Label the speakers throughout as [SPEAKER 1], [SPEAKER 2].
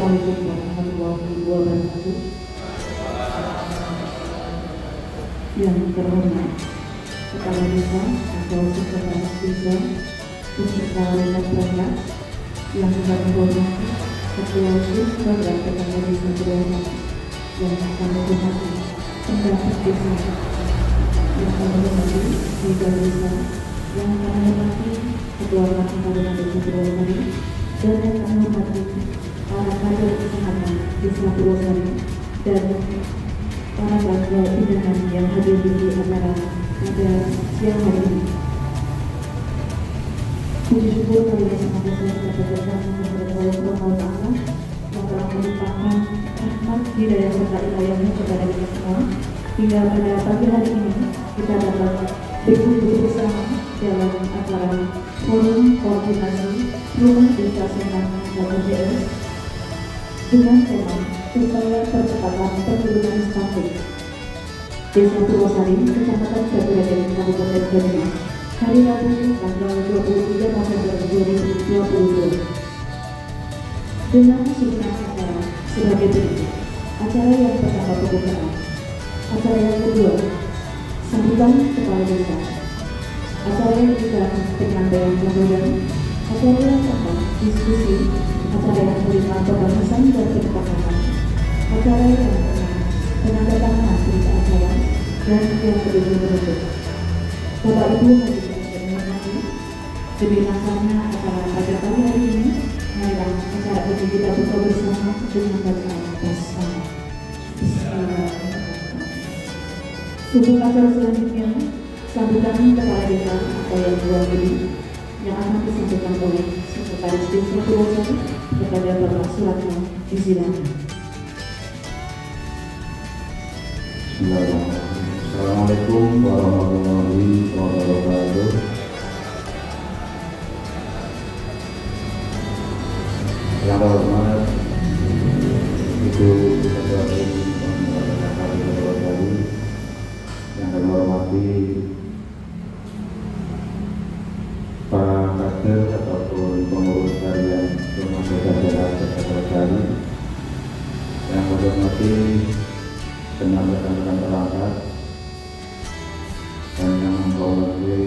[SPEAKER 1] Assalamualaikum warahmatullahi wabarakatuh. Yang terhormat Kepala Desa atau Sekretaris Desa beserta rekan perangkat, yang kami hormati Ketua Umum Program Tetangga Desa Purwosari, yang kami hormati pendapat desa, yang kami hormati Tiga Desa, yang kami hormati Ketua Perangkat Desa Purwosari, dan yang kami hormati para kader kesehatan Desa Purwosari dan para warga binaan yang hadir di acara pada siang hari ini. Puji syukur kami sangat besar kepada Allah Subhanahu wa Ta'ala yang telah melimpahkan rahmat, hidayah serta inayahnya kepada kita semua, hingga pada pagi hari ini kita dapat berkumpul bersama dalam acara forum koordinasi rumah desa Senang KPDS dengan tema upaya percepatan penurunan stunting Desa Purwosari, Kecamatan Jagoraden, Kabupaten Banyumas, hari Rabu tanggal 23 November 2022. Dengan susunan acara sebagai berikut: acara yang pertama pembukaan, acara yang kedua sambutan kepala desa, acara yang ketiga penyampaian sambutan, acara yang keempat diskusi, acara yang kelima pembahasan dan kesepakatan, acara yang keenam penandatanganan berita acara, dan yang ketujuh menutup. Bapak Ibu hadirin yang dihormati, demi laksana acara pada pagi hari ini, marilah acara ini kita buka bersama dengan bacaan basmalah. Untuk acara selanjutnya, sambutan kepala desa atau yang diwakili yang akan disampaikan oleh Sekretaris Desa Purwosari kepada Bapak Suratno. Disilakan.
[SPEAKER 2] Assalamualaikum warahmatullahi wabarakatuh. Yang terhormat Ibu Ketua Umum Purwosari, yang kami hormati para kader ataupun pengurus harian Rumah Desa Senang Purwosari, yang kami hormati dengan rekan-rekan perangkat, dan yang menghormati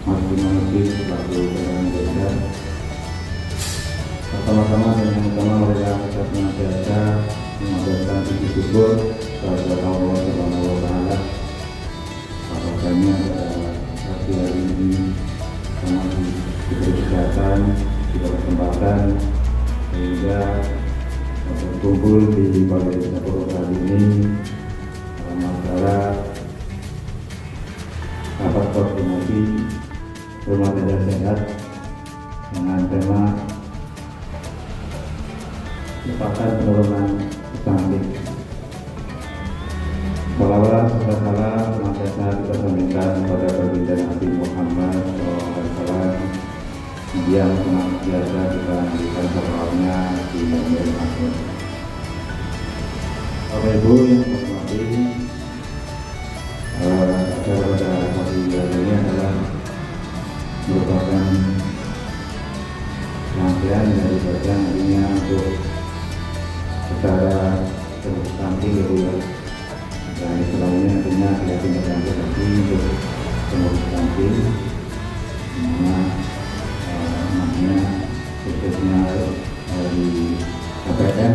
[SPEAKER 2] Mas Bimani selaku Kepala Desa. Pertama-tama dan yang utama marilah kita senantiasa mengaturkan puji syukur kepada Allah Subhanahu wa Ta'ala bahwasanya pada pagi hari ini kami diberi kesehatan, diberi kesempatan sehingga berkumpul di Balai Desa Purwosari ini dalam acara rapat koordinasi rumah desa sehat dengan tema percepatan penurunan stunting. Salawat serta salam senantiasa kita sampaikan kepada baginda Nabi Muhammad SAW yang senantiasa kita berikan salawatnya di dunia akhirat. Bapak Ibu yang saya hormati, acara pada pagi hari ini adalah merupakan rangkaian daripada nantinya untuk acara stunting gitu ya. Dan selanjutnya nantinya kita tindak lanjut lagi untuk pengurus stunting, dimana namanya khususnya di KPM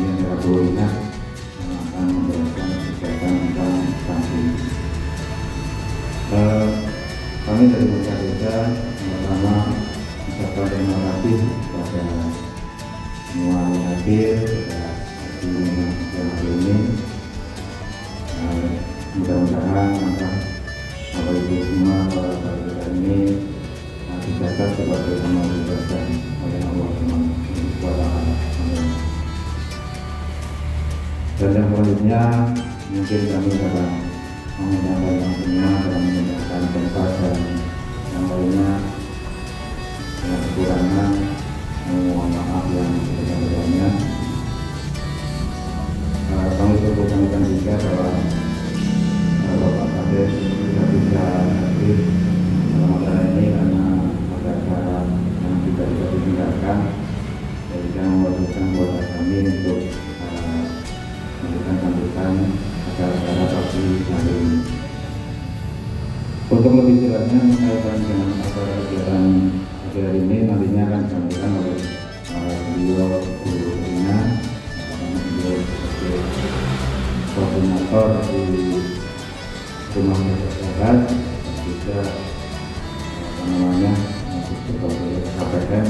[SPEAKER 2] yang Rabu ini akan memberikan kegiatan tentang stunting. Kami dari Pemerintah Desa pertama mengucapkan terima kasih kepada semua yang hadir pada yang hari ini. Mudah-mudahan Bapak Ibu semua pada ini dicatat sebagai amal ibadah oleh Allah Subhanahu wa Ta'ala. Dan yang selanjutnya mungkin kami akan menyampaikan semua dalam menyampaikan tempat dan yang lainnya yang kekurangan, mohon maaf yang sebesar-besarnya. Kami berkomunikasikan juga bahwa Bapak Kades tidak bisa hadir dalam acara ini karena ada acara yang tidak bisa ditinggalkan, jadi yang membutuhkan Untuk lebih jelasnya kaitan dengan acara kegiatan hari ini nantinya akan disampaikan oleh beliau Guru Rina, beliau sebagai koordinator di Rumah Desa Sehat, dan juga sebagai KPM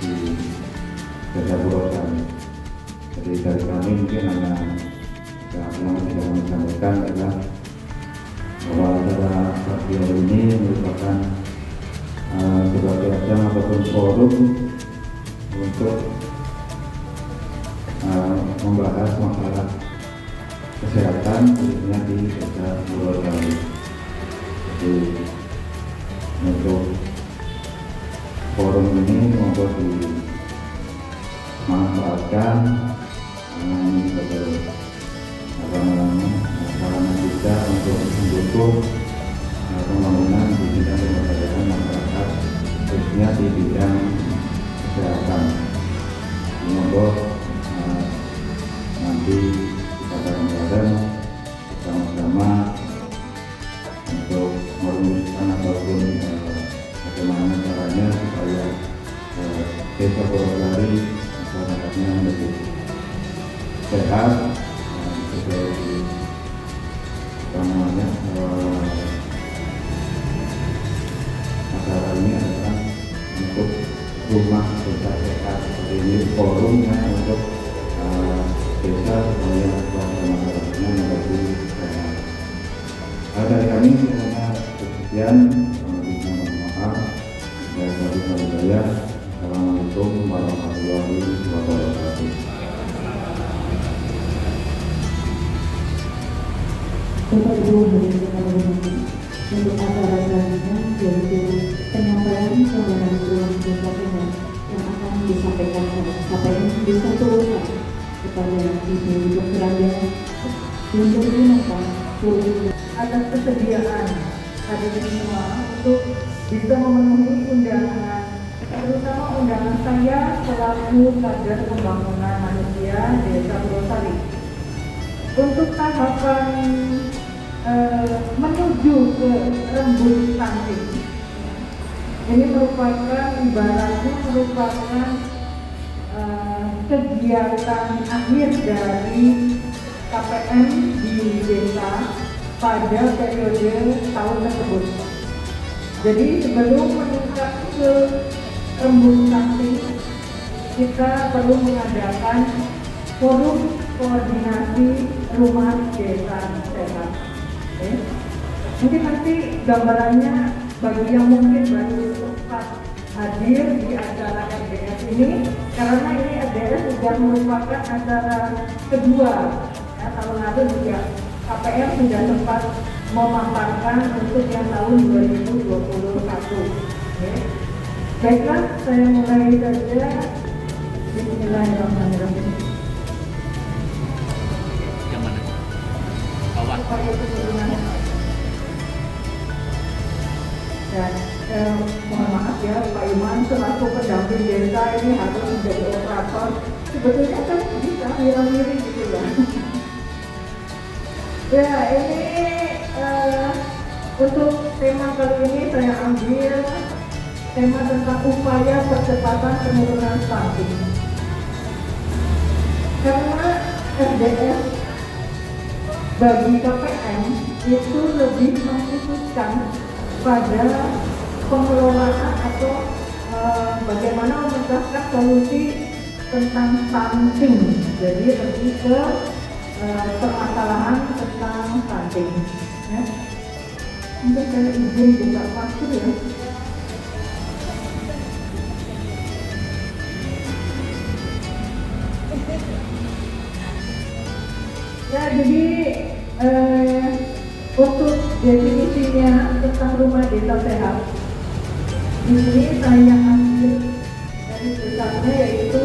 [SPEAKER 2] di Desa Purwosari. Jadi dari kami mungkin hanya yang tidak kami sampaikan adalah bahwa acara pagi hari ini merupakan sebagai ajang ataupun forum untuk membahas masalah kesehatan khususnya di Desa Purwosari. Jadi untuk forum ini untuk dimanfaatkan sebagai sarana kita untuk mendukung pembangunan di bidang pemberdayaan masyarakat khususnya di bidang kesehatan. Semoga nanti kita bareng-bareng bersama-sama untuk merumuskan ataupun bagaimana caranya supaya Desa Purwosari masyarakatnya lebih sehat dan sebagai acara ini adalah untuk rumah desa sehat. Seperti ini forumnya untuk desa supaya warga masyarakatnya lebih sehat. Dari kami semuanya sekian. Mohon maaf. Assalamualaikum warahmatullahi wabarakatuh.
[SPEAKER 1] Bapak Ibu hadirin yang berbahagia, untuk acara selanjutnya yaitu penyampaian pelayanan ruang desa sehat yang akan disampaikan oleh KPM Desa Purwosari kepada Ibu Dr. Anda yang bergunakan
[SPEAKER 3] atas kesediaan hadirin semua untuk bisa memenuhi undangan, terutama undangan saya selaku kader pembangunan manusia Desa Purwosari untuk tahapan menuju ke rembuk stunting. Ini merupakan ibaratnya kegiatan akhir dari KPM di desa pada periode tahun tersebut. Jadi sebelum meningkat ke rembuk stunting, kita perlu mengadakan forum koordinasi rumah desa sehat. Mungkin nanti gambarannya bagi yang mungkin baru sempat hadir di acara RDS ini, karena ini RDS sudah merupakan acara kedua ya, tahun lalu juga KPM sudah sempat memaparkan untuk yang tahun 2021. Baiklah, saya mulai saja. Bismillahirrahmanirrahim.
[SPEAKER 4] Yang mana? Bawah.
[SPEAKER 3] Dan mohon maaf ya Pak Iman, selaku pendamping desa ini harus menjadi operator. Sebetulnya kan bisa mirip-mirip gitu ya. Ya, ini untuk tema kali ini saya ambil tema tentang upaya percepatan penurunan stunting. Karena RDS bagi KPM itu lebih memfokuskan pada pengelolaan atau bagaimana menciptakan solusi tentang stunting. Jadi lebih ke permasalahan tentang stunting. Ya. Untuk saya izin buka pasir ya. Ya, jadi untuk definisinya tentang rumah desa sehat, di sini saya ambil dari besarnya, yaitu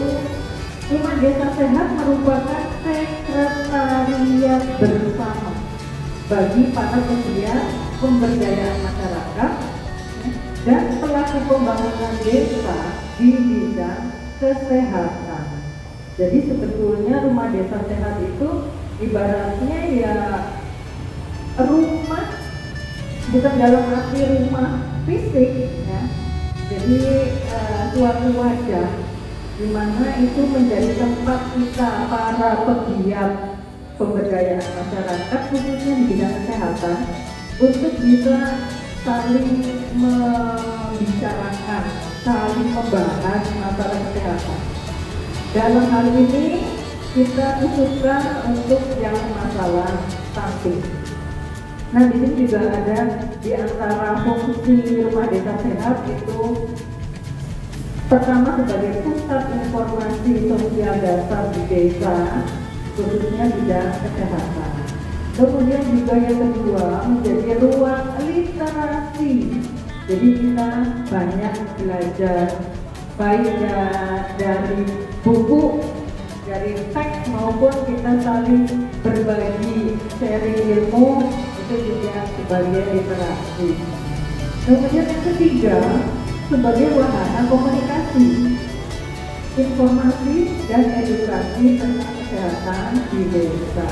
[SPEAKER 3] rumah desa sehat merupakan sekretariat bersama bagi para pegiat pemberdayaan masyarakat dan pelaku pembangunan desa di bidang kesehatan. Jadi sebetulnya rumah desa sehat itu ibaratnya ya rumah bukan dalam arti rumah fisik ya. Jadi suatu wadah di mana itu menjadi tempat kita para pegiat pemberdayaan masyarakat khususnya di bidang kesehatan untuk bisa saling membicarakan, saling membahas masalah kesehatan. Dalam hal ini kita khususkan untuk yang masalah stunting. Nah, di sini juga ada di antara fungsi rumah desa sehat itu pertama sebagai pusat informasi sosial dasar di desa, khususnya bidang kesehatan. Kemudian juga yang kedua menjadi ruang literasi. Jadi kita banyak belajar baik dari buku, dari teks maupun kita saling berbagi sharing ilmu, itu juga sebagai literasi. Kemudian yang ketiga sebagai wahana komunikasi, informasi dan edukasi tentang kesehatan di desa.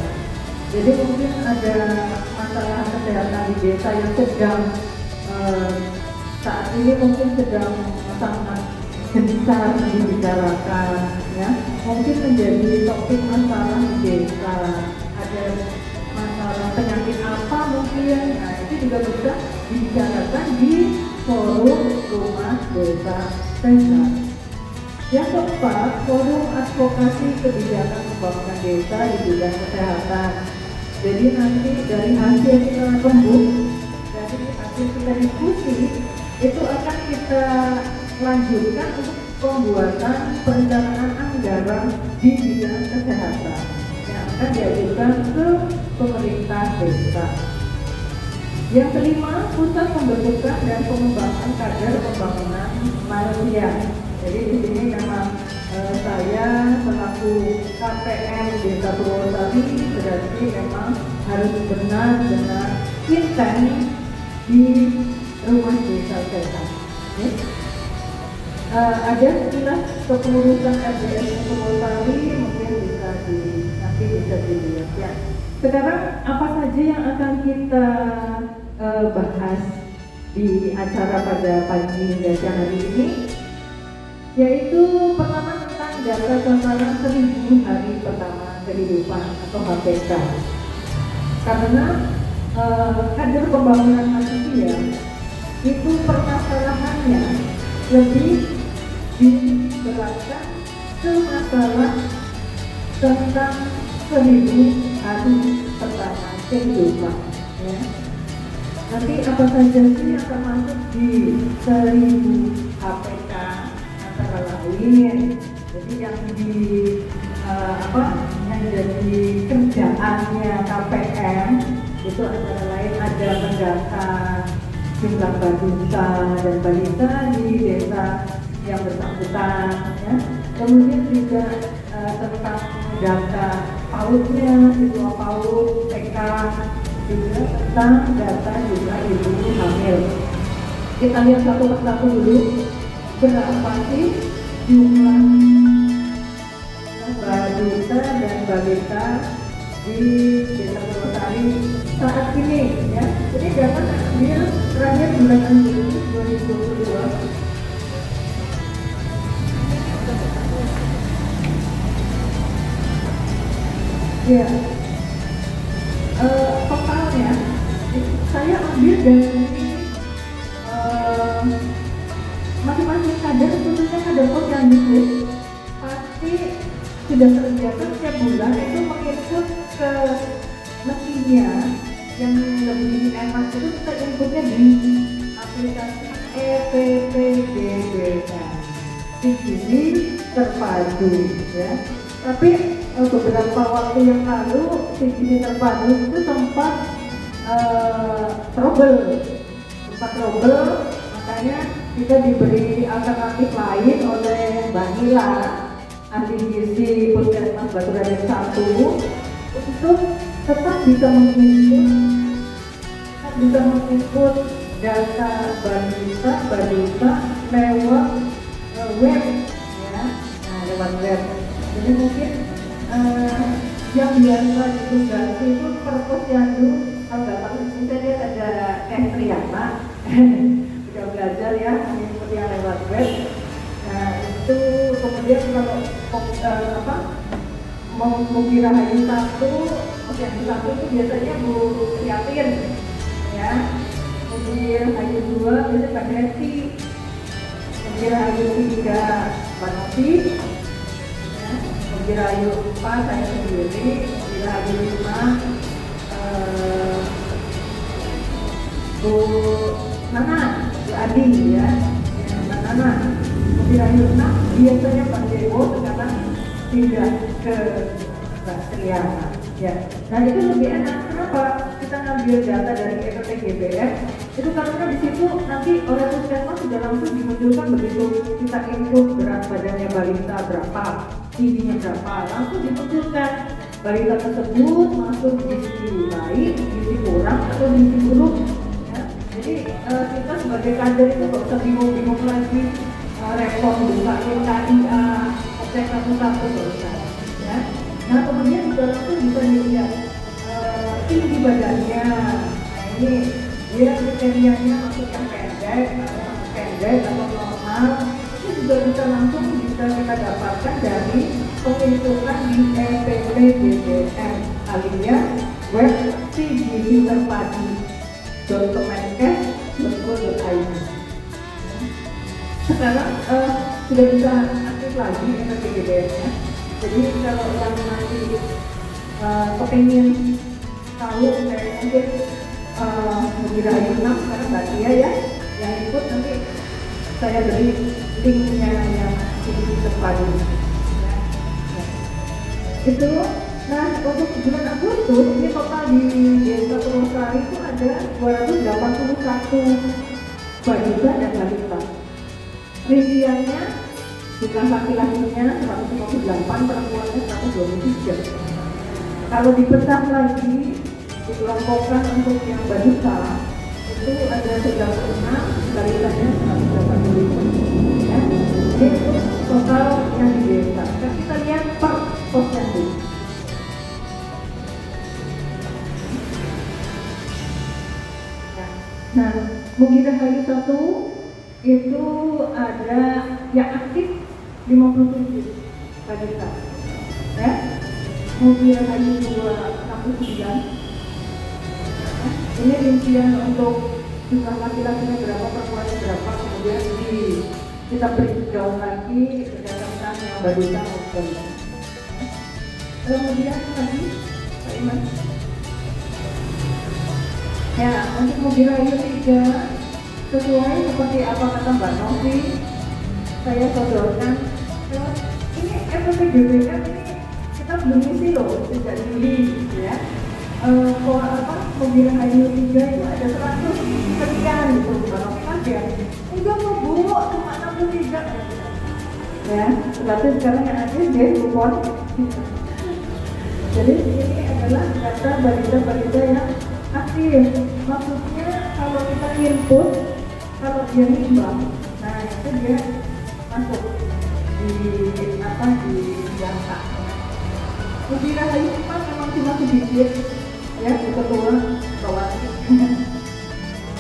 [SPEAKER 3] Jadi mungkin ada masalah kesehatan di desa yang sedang saat ini mungkin sedang sangat gencar dibicarakan, ya. Mungkin menjadi topik masalah di desa. Ada masalah penyakit apa mungkin, nah itu juga bisa dibicarakan di forum rumah desa sehat. Yang keempat, forum advokasi kebijakan pembangunan desa di bidang kesehatan. Jadi nanti dari hasil kita rembuk, dari hasil kita diskusi, itu akan kita lanjutkan untuk pembuatan perencanaan anggaran di bidang kesehatan yang akan diajukan ke pemerintah desa. Yang kelima, pusat pembentukan dan pengembangan kader pembangunan manusia. Jadi di sini memang saya selaku KPM Desa Purwosari berarti memang harus benar-benar intens di rumah desa sehat. Ada sekilas kepengurusan RDS Purwosari mungkin nanti bisa dilihat ya. Sekarang apa saja yang akan kita bahas di acara pada pagi dan siang hari ini, yaitu pertama tentang data sasaran 1000 hari pertama kehidupan atau HPK. Karena kader pembangunan manusia itu permasalahannya lebih diberatkan ke masalah tentang 1000 hari pertama kehidupan. Ya. Nanti apa saja sih yang termasuk di 1000 HPK antara lain, jadi yang yang jadi kerjaannya KPM itu antara lain ada mendata jumlah balita dan balita di desa yang bersangkutan, ya. Kemudian juga tentang data PAUD-nya, siswa PAUD, TK, juga tentang data jumlah ibu hamil. Kita lihat satu persatu dulu, berapa sih jumlah balita dan balita di Desa Purwosari saat ini, ya. Jadi data ambil terakhir bulan Agustus 2022. Ya, totalnya saya ambil dari masing-masing kader, khususnya kader posyandu pasti sudah terbiasa setiap bulan itu menginput ke mesinnya. Yang lebih enak itu kita inputnya di aplikasi EPPDB, Digili Terpadu, ya. Tapi beberapa waktu yang lalu Digili Terpadu itu sempat trouble, makanya kita diberi alternatif lain oleh Mbak Nila, ahli gizi Puskesmas Baturaden 1, untuk tetap bisa menginput data balita lewat web, ya. Nah, lewat web. Jadi mungkin yang biasa ditugasi itu per posyandu, kalau nggak tahu misalnya dia ada Triana udah belajar ya mengikuti yang lewat web. Nah itu kemudian kalau mau kira hari satu itu biasanya Bu Yatin ya, kemudian hari 2 biasanya Mbak Neti, kemudian hari 3 Mbak Novi ya, kemudian hari 4 saya sendiri, kemudian hari 5 Bu Nana, Bu Adi ya, Mbak Nana, kemudian hari 6 biasanya Pak Dewo sekarang tidak ke Mbak Triana ya. Nah itu lebih enak, kenapa? Kita ngambil data dari EPPGBS itu karena di situ nanti oleh puskesmas sudah langsung dimunculkan begitu kita input berat badannya balita berapa, tingginya berapa, langsung dimunculkan balita tersebut masuk gizi baik, gizi kurang atau gizi buruk ya. Jadi kita sebagai kader itu nggak usah bingung-bingung lagi repot bukain KIA cek satu-satu selesai ya. Nah kemudian juga langsung bisa dilihat tinggi badannya. Nah ini dia kriterianya masuk yang pendek atau normal, itu juga bisa langsung bisa kita dapatkan dari penghitungan di EPPGBM alias web sigigiderpadi.kemenkes.go.id. Sekarang sudah bisa aktif lagi EPPGBM-nya. Jadi kalau yang nanti kepengen tahu kayak mungkin Mugida Ayu 6 sekarang Mbak Tia ya yang ikut, nanti saya beri linknya yang di terpadu ya. Itu. Nah untuk bulan Agustus ini total di Desa Purwosari itu ada 281 balita dan balita. Rinciannya jumlah laki-lakinya 158, perempuannya 123. Kalau dipecah lagi, dikelompokkan untuk yang balita itu ada 36, balitanya 185 ya. Ini untuk total yang di desa. Sekarang kita lihat per posyandu. Nah, Mugida Hayu 1 itu ada yang aktif 57 balita ya. Mugida Hayu 2 69 ya. Ini rincian untuk jumlah laki-lakinya berapa, perempuannya berapa, kemudian kita breakdown lagi berdasarkan yang balita maupun ya. Kemudian lagi Pak Iman ya, untuk Mugida Hayu 3 sesuai seperti apa kata Mbak Novi, saya sodorkan ini EPPGBM ini kita belum isi loh sejak Juli ya. Mugida Hayu 3 itu ada 100 sekian gitu, Mbak Novi kaget, enggak mau Bu, cuma 63 ya, tapi sekarang yang ada dia kupon. Jadi ini adalah data balita-balita yang aktif, maksudnya kalau kita input, kalau dia nimbang, nah itu dia masuk di data. Mugida Hayu 4 memang cuma sedikit ya, ketua bawaslu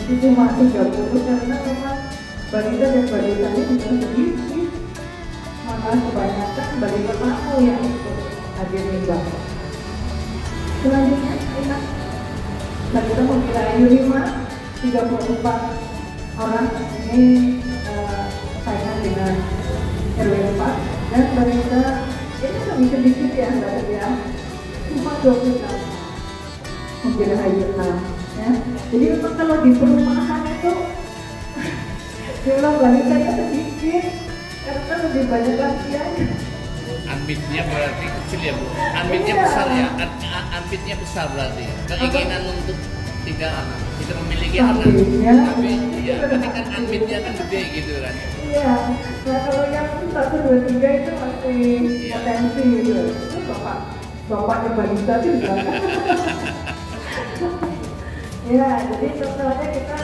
[SPEAKER 3] itu cuma 30 karena memang balita dan balitanya juga sedikit, malah kebanyakan balita tamu yang ikut hadir nimbang. Selanjutnya enak. Nah kita Mugida Hayu 5 34 orang ini saingan dengan RW 4 dan balita ini lebih sedikit ya Mbak ya, cuma 26 Mugida Hayu 6 ya. Jadi memang kalau di perumahan itu jumlah balitanya sedikit karena lebih banyak lansianya.
[SPEAKER 4] Ambitnya berarti kecil ya Bu, ambitnya besar ya, ambitnya besar berarti, keinginan untuk tidak memiliki anak, tapi ya berarti kan ambitnya kan gede gitu kan.
[SPEAKER 3] Iya, nah kalau yang 1, 2, 3 itu masih potensi gitu. Itu bapaknya balita juga. Ya, jadi totalnya kita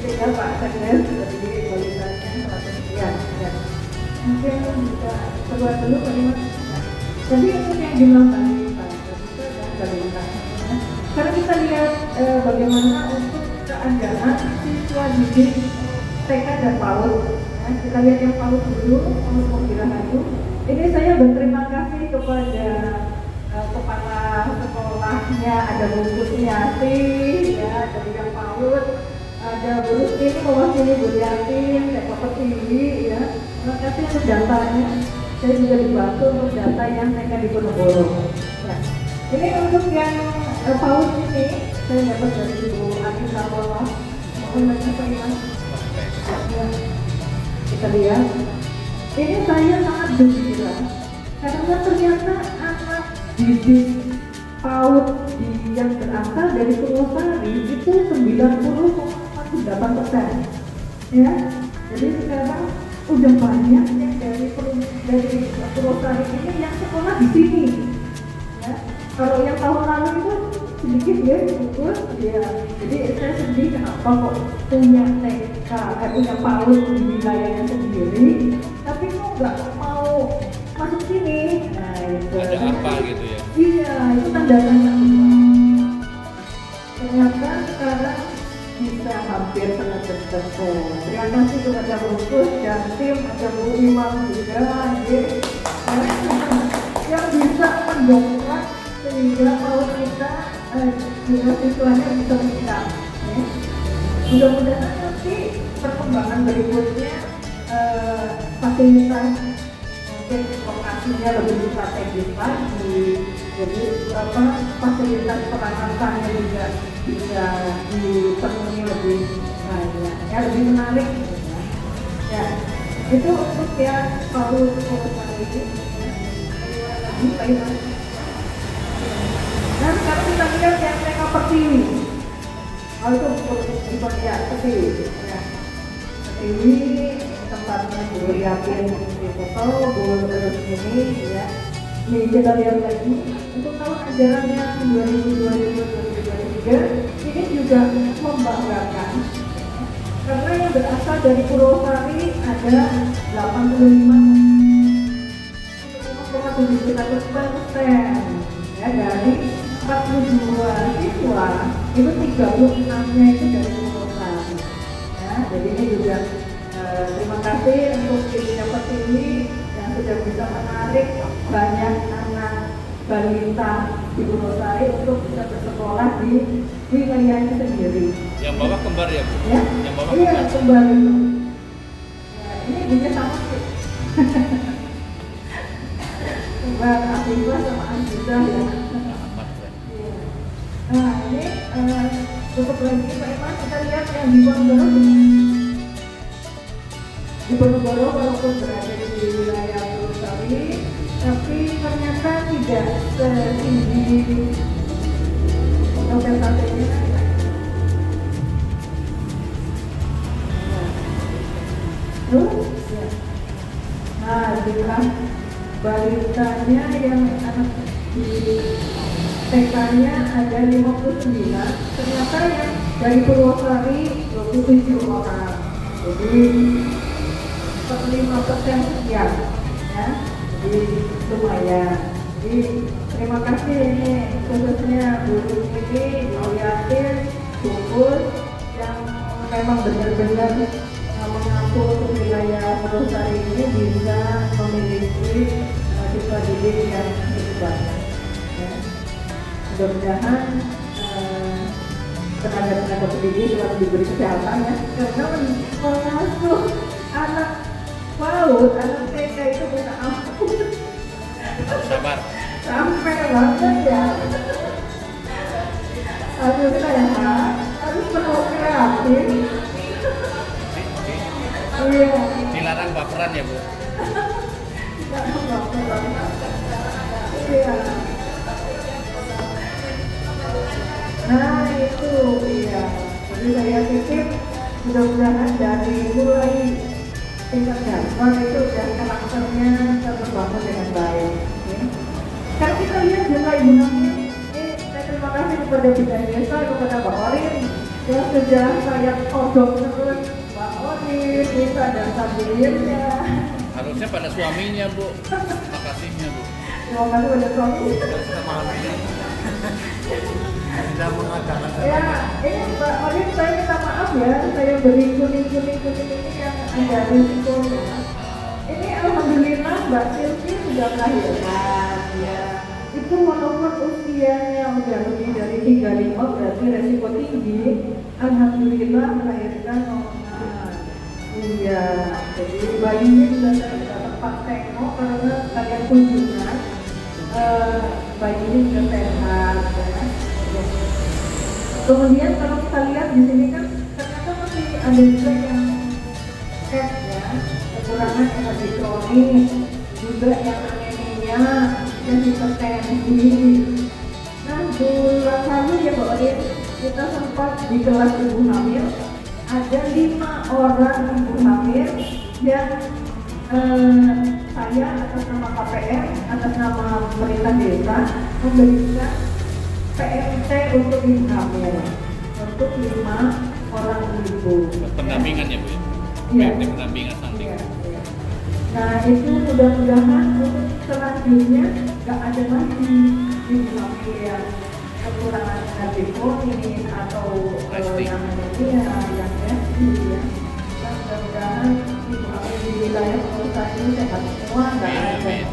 [SPEAKER 3] ya Pak Sekdes dari balitanya 100 sekian ya. Mungkin bisa keluar dulu Pak Iman. Jadi untuk yang jumlah balita dan balita. Sekarang kita lihat bagaimana untuk keadaan siswa didik TK dan PAUD. Ya, kita lihat yang PAUD dulu, PAUD Pembirahayu. Ini saya berterima kasih kepada kepala sekolahnya, ada Bu Kusmiati, ya, dari yang PAUD, ada Bu Rustin mewakili Bu Yatin, Sektor TV, ya. Terima kasih untuk datanya. Saya juga dibantu untuk data yang TK di Ponorogo. Nah, ini untuk yang PAUD ini saya dapat dari Ibu Anissa Polo. Mohon banyak Pak Iman. Ya, kita lihat. Ini saya sangat gembira karena ternyata anak didik PAUD yang berasal dari Purwosari itu 90,48%. Ya, jadi sekarang udah banyak yang dari Purwosari ini yang sekolah di sini. Ya, kalau yang tahun lalu itu sedikit ya, betul ya. Jadi saya sedih kenapa kok punya TK, punya PAUD di wilayahnya sendiri, tapi kok nggak mau masuk sini. Nah, itu
[SPEAKER 4] ada apa gitu ya?
[SPEAKER 3] Iya, itu tanda tanya. Ternyata sekarang bisa hampir 100%. Terima kasih kepada Bungkus dan tim, ada Bu Imam juga, yang bisa mendongkrak sehingga PAUD kita juga siswanya bisa meningkat. Mudah-mudahan nanti perkembangan berikutnya fasilitas mungkin lokasinya lebih strategis lagi, jadi fasilitas peranakannya juga bisa dipenuhi lebih banyak, ya, lebih menarik. Ya, itu untuk yang PAUD Purwosari ini. Nah, sekarang kita lihat yang TK Pertiwi. Oh, itu ya, Pertiwi. Ya. Pertiwi tempatnya Bu Yatin di foto, Bu ini, ya. Nih kita lihat lagi untuk tahun ajaran yang 2022-2023 ini juga membanggakan karena yang berasal dari Purwosari ada 85,71% ya, dari 42 siswa itu 36-nya itu dari Purwosari. Ya, jadi ini juga terima kasih untuk tim dapat ini yang sudah bisa menarik banyak anak balita di Purwosari untuk bisa bersekolah di wilayahnya sendiri.
[SPEAKER 4] Yang bawah kembar ya, Bu?
[SPEAKER 3] Ya?
[SPEAKER 4] Yang bawah
[SPEAKER 3] Iya,
[SPEAKER 4] kembar.
[SPEAKER 3] kembar itu. Ya, ini ibunya sama sih. Kembar Afifah sama Anjita ya. Iya. Nah, ini cukup lagi Pak Iman, kita lihat yang di Ponorogo. Di Ponorogo walaupun berada di wilayah Purwosari, tapi ternyata tidak setinggi persentasenya. Terus, ya. Nah, jumlah balitanya yang anak di TK-nya ada 59, ternyata yang dari Purwosari 27 orang. Jadi 5% sekian, ya. Jadi lumayan. Jadi terima kasih ini khususnya Bu ini, Bu Yatin, Bungkus yang memang benar-benar mengaku untuk wilayah Purwosari ini bisa memiliki siswa didik yang cukup banyak. Ya. Mudah-mudahan tenaga-tenaga pendidik selalu diberi kesehatan ya, karena mengasuh anak PAUD, anak TK itu bisa ampun.
[SPEAKER 4] Sabar.
[SPEAKER 3] Sampai banget ya. Aduh, kita ya harus penuh kreatif. Iya.
[SPEAKER 4] Dilarang baperan ya, Bu?
[SPEAKER 3] Iya. Nah itu, iya. Jadi saya titip mudah-mudahan dari mulai tingkat dasar itu dan karakternya terbangun dengan baik. Ya. Kalau kita lihat juga Ibu Nami, saya terima kasih kepada Bidan Desa, kepada Mbak Orin yang sudah saya kodok terus. Mbak Orin, Desa dan Sabilirnya.
[SPEAKER 4] Harusnya pada suaminya, Bu. Makasihnya, Bu.
[SPEAKER 3] Terima kasih pada suami.
[SPEAKER 4] Tidak mengadakan
[SPEAKER 3] Ya, ini Mbak Orin, saya minta maaf ya, saya beri kuning-kuning ini yang ada risikonya. Ini alhamdulillah Mbak Silvi sudah melahirkan ya. Itu walaupun usianya udah lebih dari 35 berarti resiko tinggi. Alhamdulillah melahirkan normal. Iya, jadi bayinya sudah saya tempat tengok karena kalian kunjungan. Bayinya sudah sehat ya. Kemudian kalau kita lihat di sini kan ternyata masih ada juga yang chat ya, kekurangan energi kronis, juga yang anemia, dan hipertensi. Nah, bulan lalu ya Mbak Orin, kita sempat di kelas ibu hamil ada 5 orang ibu hamil yang saya atas nama KPM, atas nama pemerintah desa memberikan PMT untuk ibu hamil untuk 5 orang ibu.
[SPEAKER 4] pendampingan ya Bu ya?
[SPEAKER 3] Iya.
[SPEAKER 4] Pendampingan stunting.
[SPEAKER 3] Iya, iya. Nah itu mudah-mudahan untuk selanjutnya nggak ada lagi ibu hamil yang kekurangan energi kronis atau yang anemia, yang ya. Dan mudah-mudahan ibu hamil di wilayah kota ini sehat semua, nggak ada.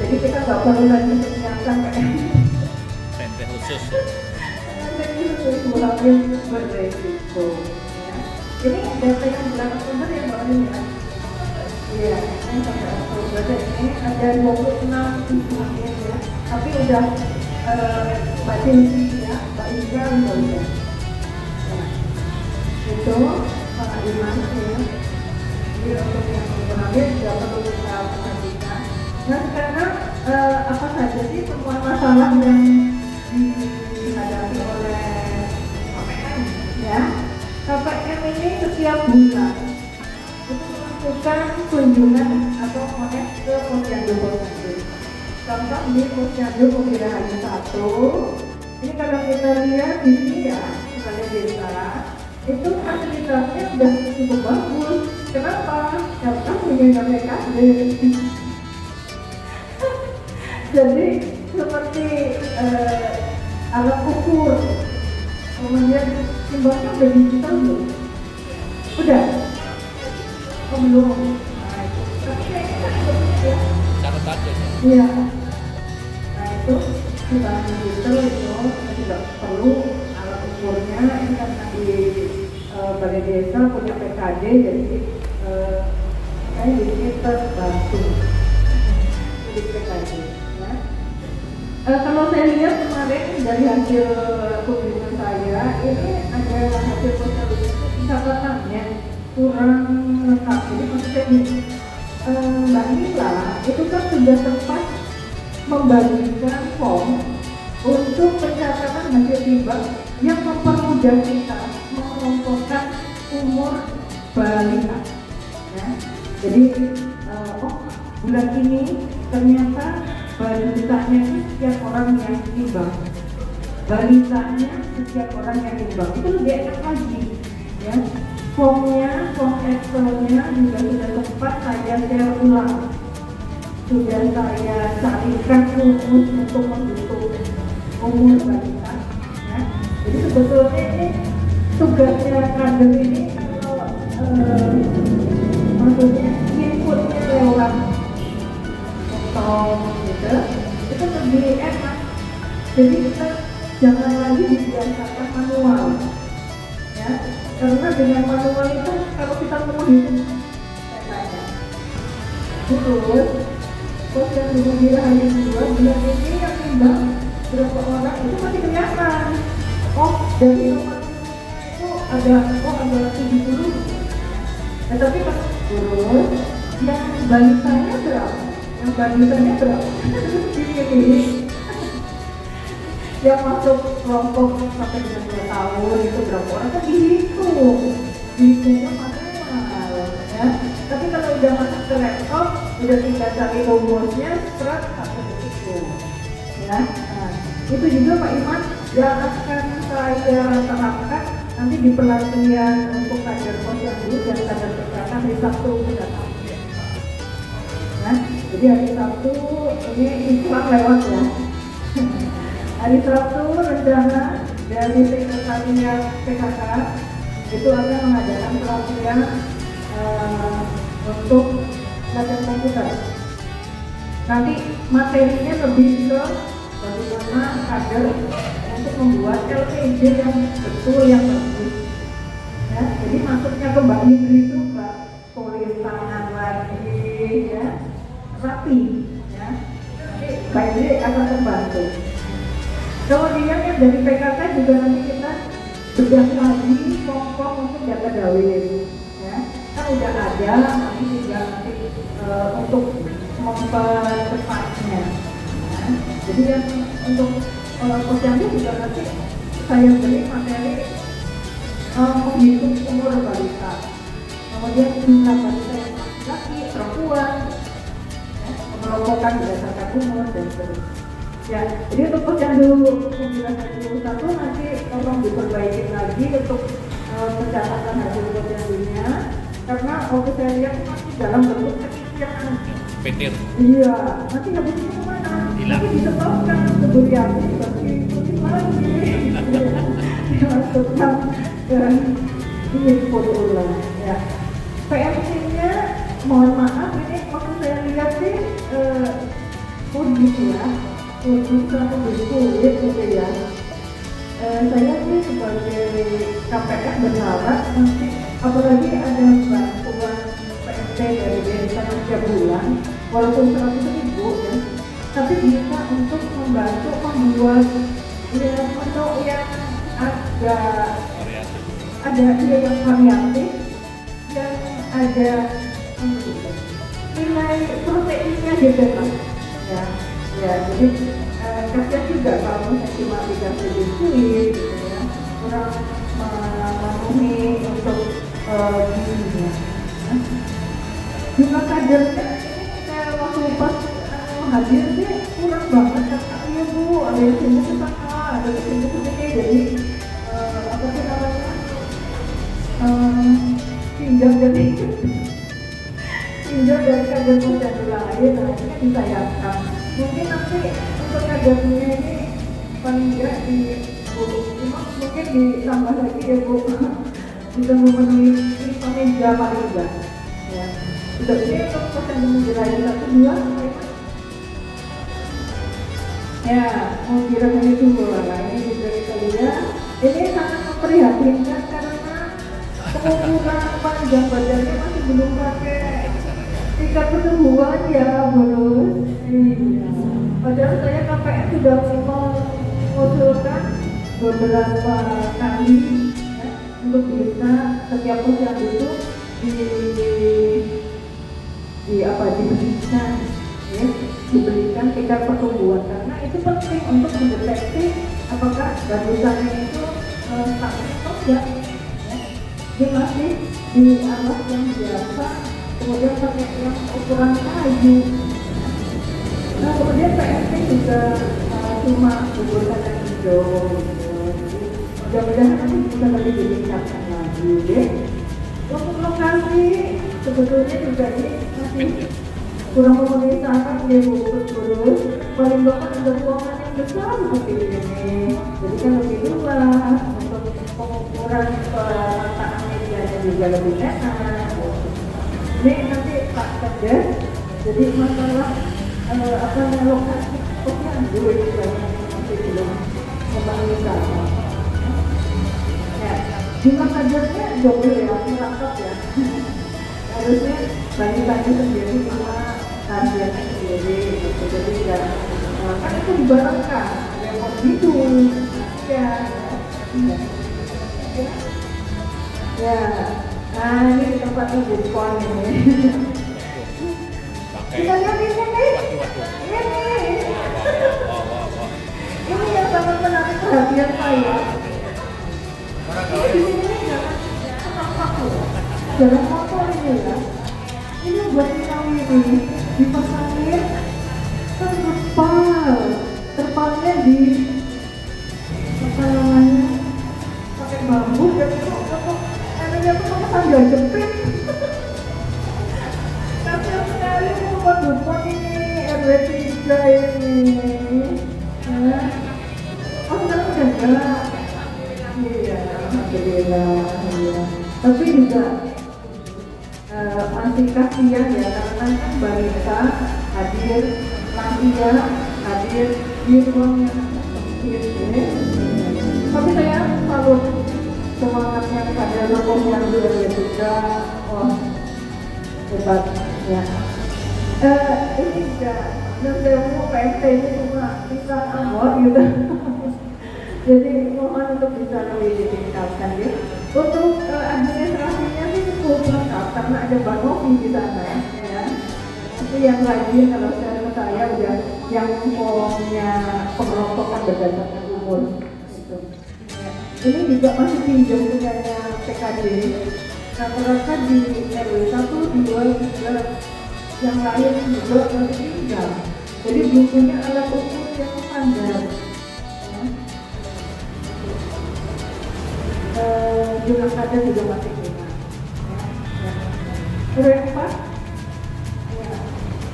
[SPEAKER 3] Jadi kita nggak perlu lagi menyiapkan
[SPEAKER 4] PMT khusus.
[SPEAKER 3] ibu hamil beresiko. Ya. Ini data yang bulan Oktober ya Mbak Orin ya? Iya, ini sampai Oktober ini ada 26 ibu hamil ya. Tapi udah Mbak Silvi ya, Mbak Ika udah ya. Itu Pak Iman ya. Jadi untuk yang ibu hamil tidak perlu kita perhatikan. Nah sekarang apa saja sih semua masalah yang dihadapi oleh KPM ya? KPM ini setiap bulan itu melakukan kunjungan atau connect ke Posyandu. Contoh di Posyandu Pemirahan 1. Ini kalau kita lihat di sini ya, misalnya desa, itu fasilitasnya sudah cukup bagus. Kenapa? Karena punya PKD. Jadi seperti alat ukur, kemudian simbolnya udah digital belum? Udah? Oh belum? Nah itu, tapi kayaknya kan ya.
[SPEAKER 4] Catat aja ya.
[SPEAKER 3] Iya. Nah itu kita digital itu tidak perlu alat ukurnya. Ini karena di balai desa punya PKD, jadi saya di sini terbantu di PKD. Kalau saya lihat kemarin dari hasil kunjungan saya, ini ada hasil posyandu catatannya kurang lengkap. Jadi maksudnya Mbak Nila itu kan sudah sempat membagikan form untuk pencatatan hasil timbang yang mempermudah kita mengelompokkan umur balita. Ya. Jadi bulan ini ternyata balitanya setiap orang yang timbang, balitanya setiap orang yang timbang itu lebih enak lagi ya. Formnya, form Excelnya juga sudah sempat saya share ulang, sudah saya carikan rumus untuk menghitung umur balita ya. Jadi sebetulnya ini tugasnya kader ini kalau maksudnya inputnya lewat gitu, itu lebih enak. Jadi kita jangan lagi dibiasakan manual ya, karena dengan manual itu kalau kita mau hitung terus posyandu Pemirahan 2 bulan ini yang timbang berapa orang itu masih kelihatan. Oh dari nomor itu ada 70 ya, tapi pas turun yang balitanya berapa? Yang balitanya berapa? Ini yang masuk kelompok sampai dengan 2 tahun itu berapa orang kan dihitungnya manual ya. Tapi kalau udah masuk ke laptop udah tinggal cari rumusnya serat satu itu ya. Nah, itu juga Pak Iman yang akan saya terapkan nanti di pelatihan untuk kader posyandu dan kader PKK hari Sabtu mendatang. Nah, jadi hari Sabtu ini Islam lewat ya. hari Sabtu rencana dari sekretariat PKK itu akan mengadakan pelatihan untuk latihan komputer. Nanti materinya lebih ke bagaimana kader untuk membuat LPG yang betul yang bagus. Ya, jadi maksudnya ke Mbak Indri itu Mbak tulis tangan lagi, ya, rapi, ya. Nanti Mbak Indri akan terbantu. Kemudian yang dari PKK juga nanti kita bedah lagi kelompok untuk data dawin, ya. Kan udah ada, nanti tinggal nanti untuk mempercepatnya. Ya. Jadi yang untuk posyandu juga nanti saya beri materi menghitung umur balita, kemudian jumlah balita yang laki, perempuan, ya, pengelompokan berdasarkan umur dan seterusnya. Ya, jadi untuk posyandu 921 nanti tolong diperbaiki lagi untuk pencatatan hasil posyandunya, karena waktu saya lihat masih dalam bentuk kecil.
[SPEAKER 4] Petir.
[SPEAKER 3] Iya, nanti habis itu kemana? Nanti disetorkan ke Buryati, bagi lagi. Dimasukkan ke foto ulang. Ya. PMC-nya, mohon maaf, ini waktu saya lihat sih gitu ya, satu kulit gitu ya. Saya sih sebagai KPR berharap nanti, apalagi ada bantuan PMT dari Desa setiap bulan, walaupun 100.000 ya, tapi bisa untuk membantu membuat ya, menu yang ada dia yang variatif, yang ada nilai proteinnya gitu kan, ya, jadi kasihan juga kalau saya cuma dikasih biskuit gitu ya, kurang memenuhi untuk gizinya. Jumlah kadernya saya waktu pas hadir sih kurang banget, kata iya Bu, ada yang sini ke sana, ada yang sini ke sini, jadi apa sih namanya pinjam dari kader posyandu lain, akhirnya disayangkan. Mungkin nanti untuk kadernya ini paling enggak di mungkin ditambah lagi ya Bu, bisa memenuhi meja paling enggak ya. Sudah ini untuk posyandu menjelaskan 1, 2 ya, mau kira-kira itu lah. Ini juga kita lihat, ini sangat memprihatinkan karena pengukuran panjang badannya masih belum pakai tingkat pertumbuhan ya Bos. Iya. Padahal saya KPR sudah mengusulkan beberapa kali ya, untuk bisa setiap posyandu itu diberikan tingkat pertumbuhan, karena itu penting untuk mendeteksi apakah bagusannya itu stabil atau enggak ya. Dia masih di alat yang biasa, kemudian pakai yang ukuran kayu. Nah kemudian PMT juga cuma beberapa yang hijau gitu. Mudah-mudahan nanti bisa lebih ditingkatkan lagi deh. Untuk lokasi sebetulnya juga ini masih kurang memenuhi syarat ya Bu, terus paling bapak ada ruangan yang besar seperti ini, jadi kan lebih luas untuk pengukuran perataan medianya juga lebih enak. Ini nanti Pak Kerja, jadi masalah lokasi posyandu itu masih belum memenuhi syarat. Ya, jumlah kadernya double ya, lengkap ya. Harusnya bagi-bagi sendiri sama kajiannya sendiri gitu. Jadi tidak kan itu dibarengkan, ada yang mau gitu ya. Nah ini di tempatnya bukan ini kita lihat ini ini yang sangat menarik perhatian saya. Di sini jalan motor ini ya, ini buat kita ini dipasangin terpalnya di apa namanya pakai bambu dan itu untuk enaknya tuh pakai tangga jepit. Kasian sekali buat ini RW 3 ini. Iya, alhamdulillah. Iya. Tapi juga masih kasihan ya, karena kan balita hadir, lansia hadir di ruang yang sempit. Tapi saya salut semangatnya pada tokoh yang luar biasa. Wah, hebat ya. Ini juga mau PMT ini cuma bisa amor gitu. Jadi mohon untuk bisa lebih ditingkatkan ya. Untuk administrasinya sih cukup lengkap karena ada Mbak Novi di sana ya. Itu yang rajin kalau saya udah yang punya pengelompokan berdasarkan umur. Gitu. Ya. Ini juga masih pinjam punyanya PKD. Rata-rata di RW 1, 2, 3 yang lain juga masih pinjam. Jadi belum punya alat ukur yang standar. Jumlah kader juga masih kurang.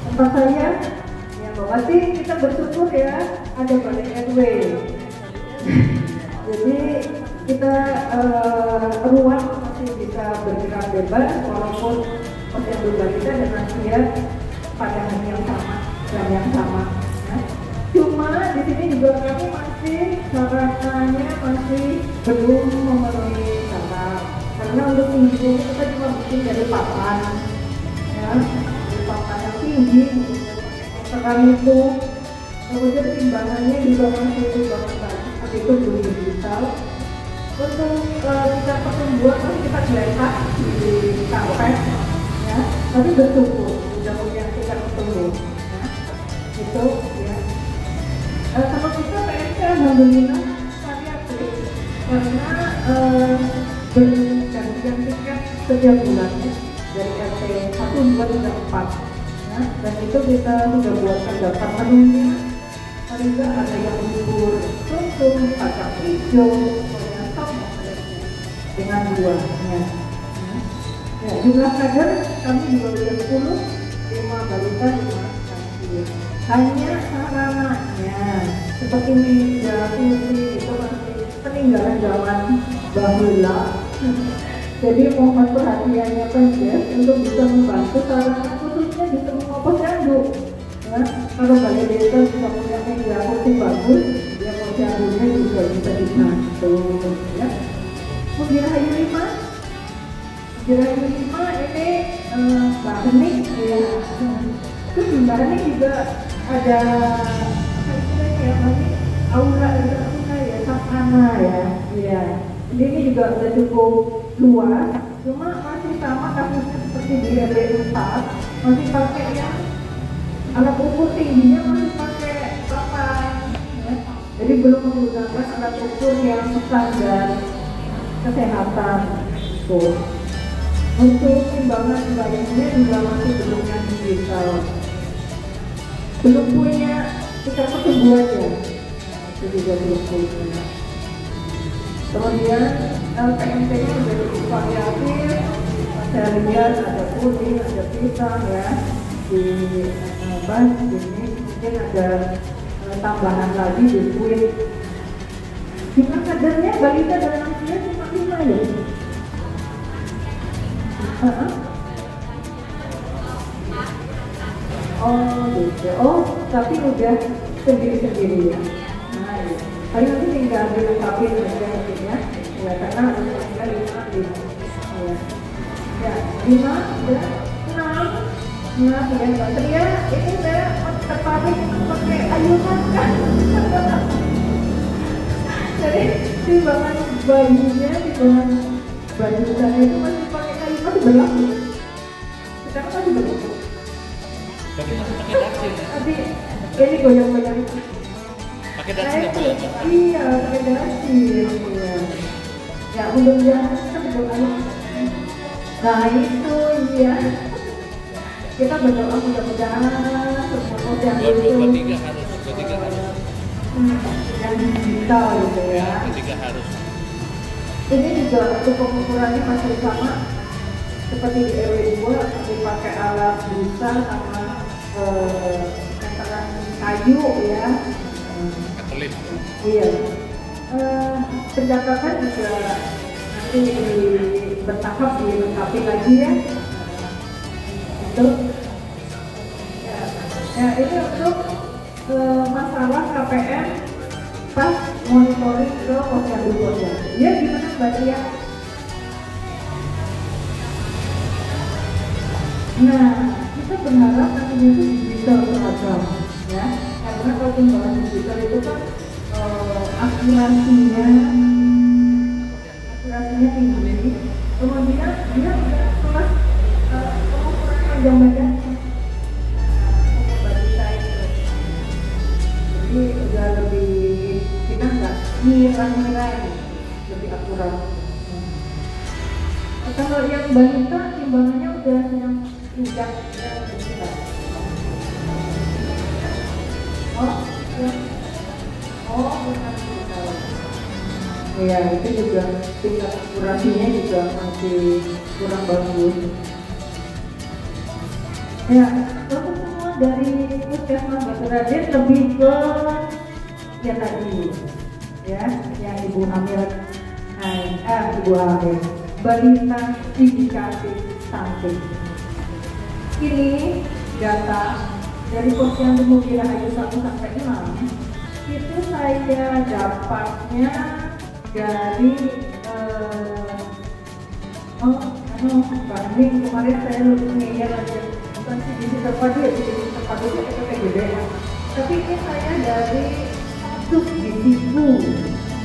[SPEAKER 3] Tempat saya, ya Bawati kita bersyukur ya ada balai RW. Jadi kita ruang masih bisa bergerak bebas walaupun posyandu balita dan lansia pada hari yang sama dan yang sama. Cuma di sini juga kami masih sarananya masih belum memenuhi syarat karena untuk tinggi kita cuma bikin dari papan ya, dari papan yang tinggi sekarang itu kemudian timbangannya juga masih timbangan tapi itu belum digital. Untuk kita pertumbuhan masih kita geletak di karpet ya, tapi bertumbuh sudah punya tingkat pertumbuh ya. Itu ya. Kalau kita PNC alhamdulillah variatif karena bergantian tiket setiap bulannya dari RT 1, 2, 3, 4 ya, dan itu kita sudah buatkan daftar menunya. Juga ada yang bubur sum-sum, kacang hijau, sop dengan buahnya ya. Jumlah kader kami juga sudah 10, 5 balita, 5 lansia. Hanya sarananya seperti meja, kursi itu masih peninggalan zaman bahula. Jadi mohon perhatiannya Pemdes untuk bisa membantu sarana khususnya di semua posyandu. Ya, kalau balai desa bisa punya meja kursi bagus, ya posyandunya juga bisa dibantu. Ya. Mugirahayu 5 ini Mbak Hening ya. Terus Mbak Hening juga ada apa istilahnya ya, masih aura ya, sapana ya. Iya. Jadi ini juga sudah cukup luas, cuma masih sama kasusnya seperti di RW 4, masih pakai yang alat ukur tingginya masih pakai papan ya. Jadi belum menggunakan alat ukur yang standar kesehatan tuh. Untuk timbangan lainnya juga masih belum yang digital, belum punya tingkat pertumbuhannya, itu juga belum punya. Kemudian PMT-nya sudah cukup variatif, saya lihat ada puding, ada pisang ya, di ini mungkin ada tambahan lagi biskuit. Jumlah kadernya balita dan lansia cuma 5 ya. Oh gitu. Oh tapi udah sendiri-sendiri ya. Nah ya. Tapi nanti tinggal dilengkapi aja ya. Ya karena usia 5 ya. Ya 5 ya 6 ya Mbak Tria, ini saya tertarik pakai ayunan kan. Jadi timbangan bayinya, timbangan baju saya itu masih pakai kayu, masih berlaku. Sekarang masih berlaku.
[SPEAKER 4] Tapi masih pakai dasi ya?
[SPEAKER 3] Tapi ini goyang-goyang.
[SPEAKER 4] Pakai dasi nggak boleh?
[SPEAKER 3] Iya, pakai dasi. Iya. Ya mudah-mudahan kita berdoa. Nah itu iya. Kita berdoa mudah-mudahan semua posyandu itu
[SPEAKER 4] 23 harus.
[SPEAKER 3] yang digital gitu ya.
[SPEAKER 4] 23 harus.
[SPEAKER 3] Ini juga untuk pengukurannya masih sama seperti di RW 2, masih pakai alat busa sama meteran kayu ya.
[SPEAKER 4] Katelit.
[SPEAKER 3] Iya. Pencatatan juga nanti bertahap dilengkapi lagi ya. Itu ya ini untuk masalah KPM pas monitoring ke posyandu. Ya gimana Mbak Tia? Nah, kita berharap nantinya itu digital seragam ya, karena kalau timbangan digital itu kan akurasinya tinggi, kemudian dia udah kelas pengukuran panjang badan jadi udah lebih, kita nggak ngira-ngira, lebih akurat. Kalau yang balita timbangannya udah yang injak bukan kita. Ya itu juga tingkat akurasinya juga masih kurang bagus. Ya, untuk semua dari Puskesmas Batu Raden lebih ke ya tadi, ya yang ibu hamil, ibu hamil, balita indikasi stunting. Ini data dari Posyandu Mugi Rahayu 1 sampai 6 itu saya dapatnya dari banding kemarin saya lupa aja, bukan sih di terpadu ya, di terpadu itu PPGBM, tapi ini saya dari kasus di Sibu.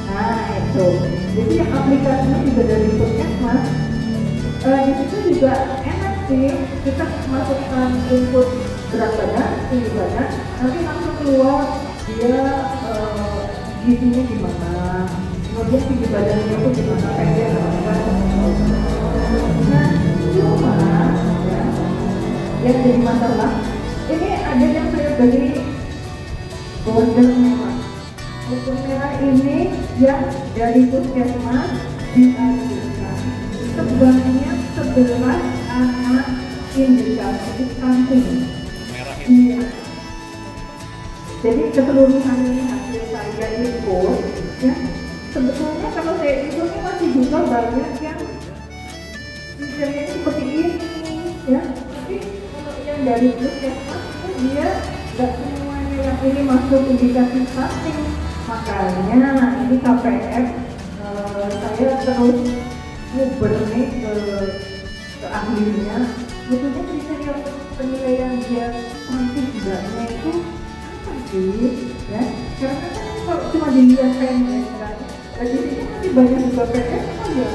[SPEAKER 3] Nah itu, jadi aplikasinya juga dari Puskesmas. Di situ juga enak sih, kita masukkan input berat badan, tinggi badan, nanti langsung keluar dia gizinya gimana, kemudian tinggi badannya itu gimana, pendek apa. Nah cuma ya, yang jadi masalah ini ada yang saya beli border merah. Border merah ini yang dari Puskesmas diajukan sebanyak 11 anak indikasi stunting.
[SPEAKER 4] Merah itu.
[SPEAKER 3] Iya. Jadi keseluruhan ini hasil saya input, ya. Sebetulnya kalau saya inputnya masih juga banyak yang misalnya seperti ini, ya. Tapi kalau yang dari Puskesmas itu dia nggak semuanya yang ini masuk indikasi stunting. Makanya ini KPF saya terus nguber nih ke ahlinya. Sebetulnya kriteria penilaian dia stunting tidaknya itu ya, karena kan kalau cuma dilihat pendek kan, dan di sini masih banyak juga pendek, ya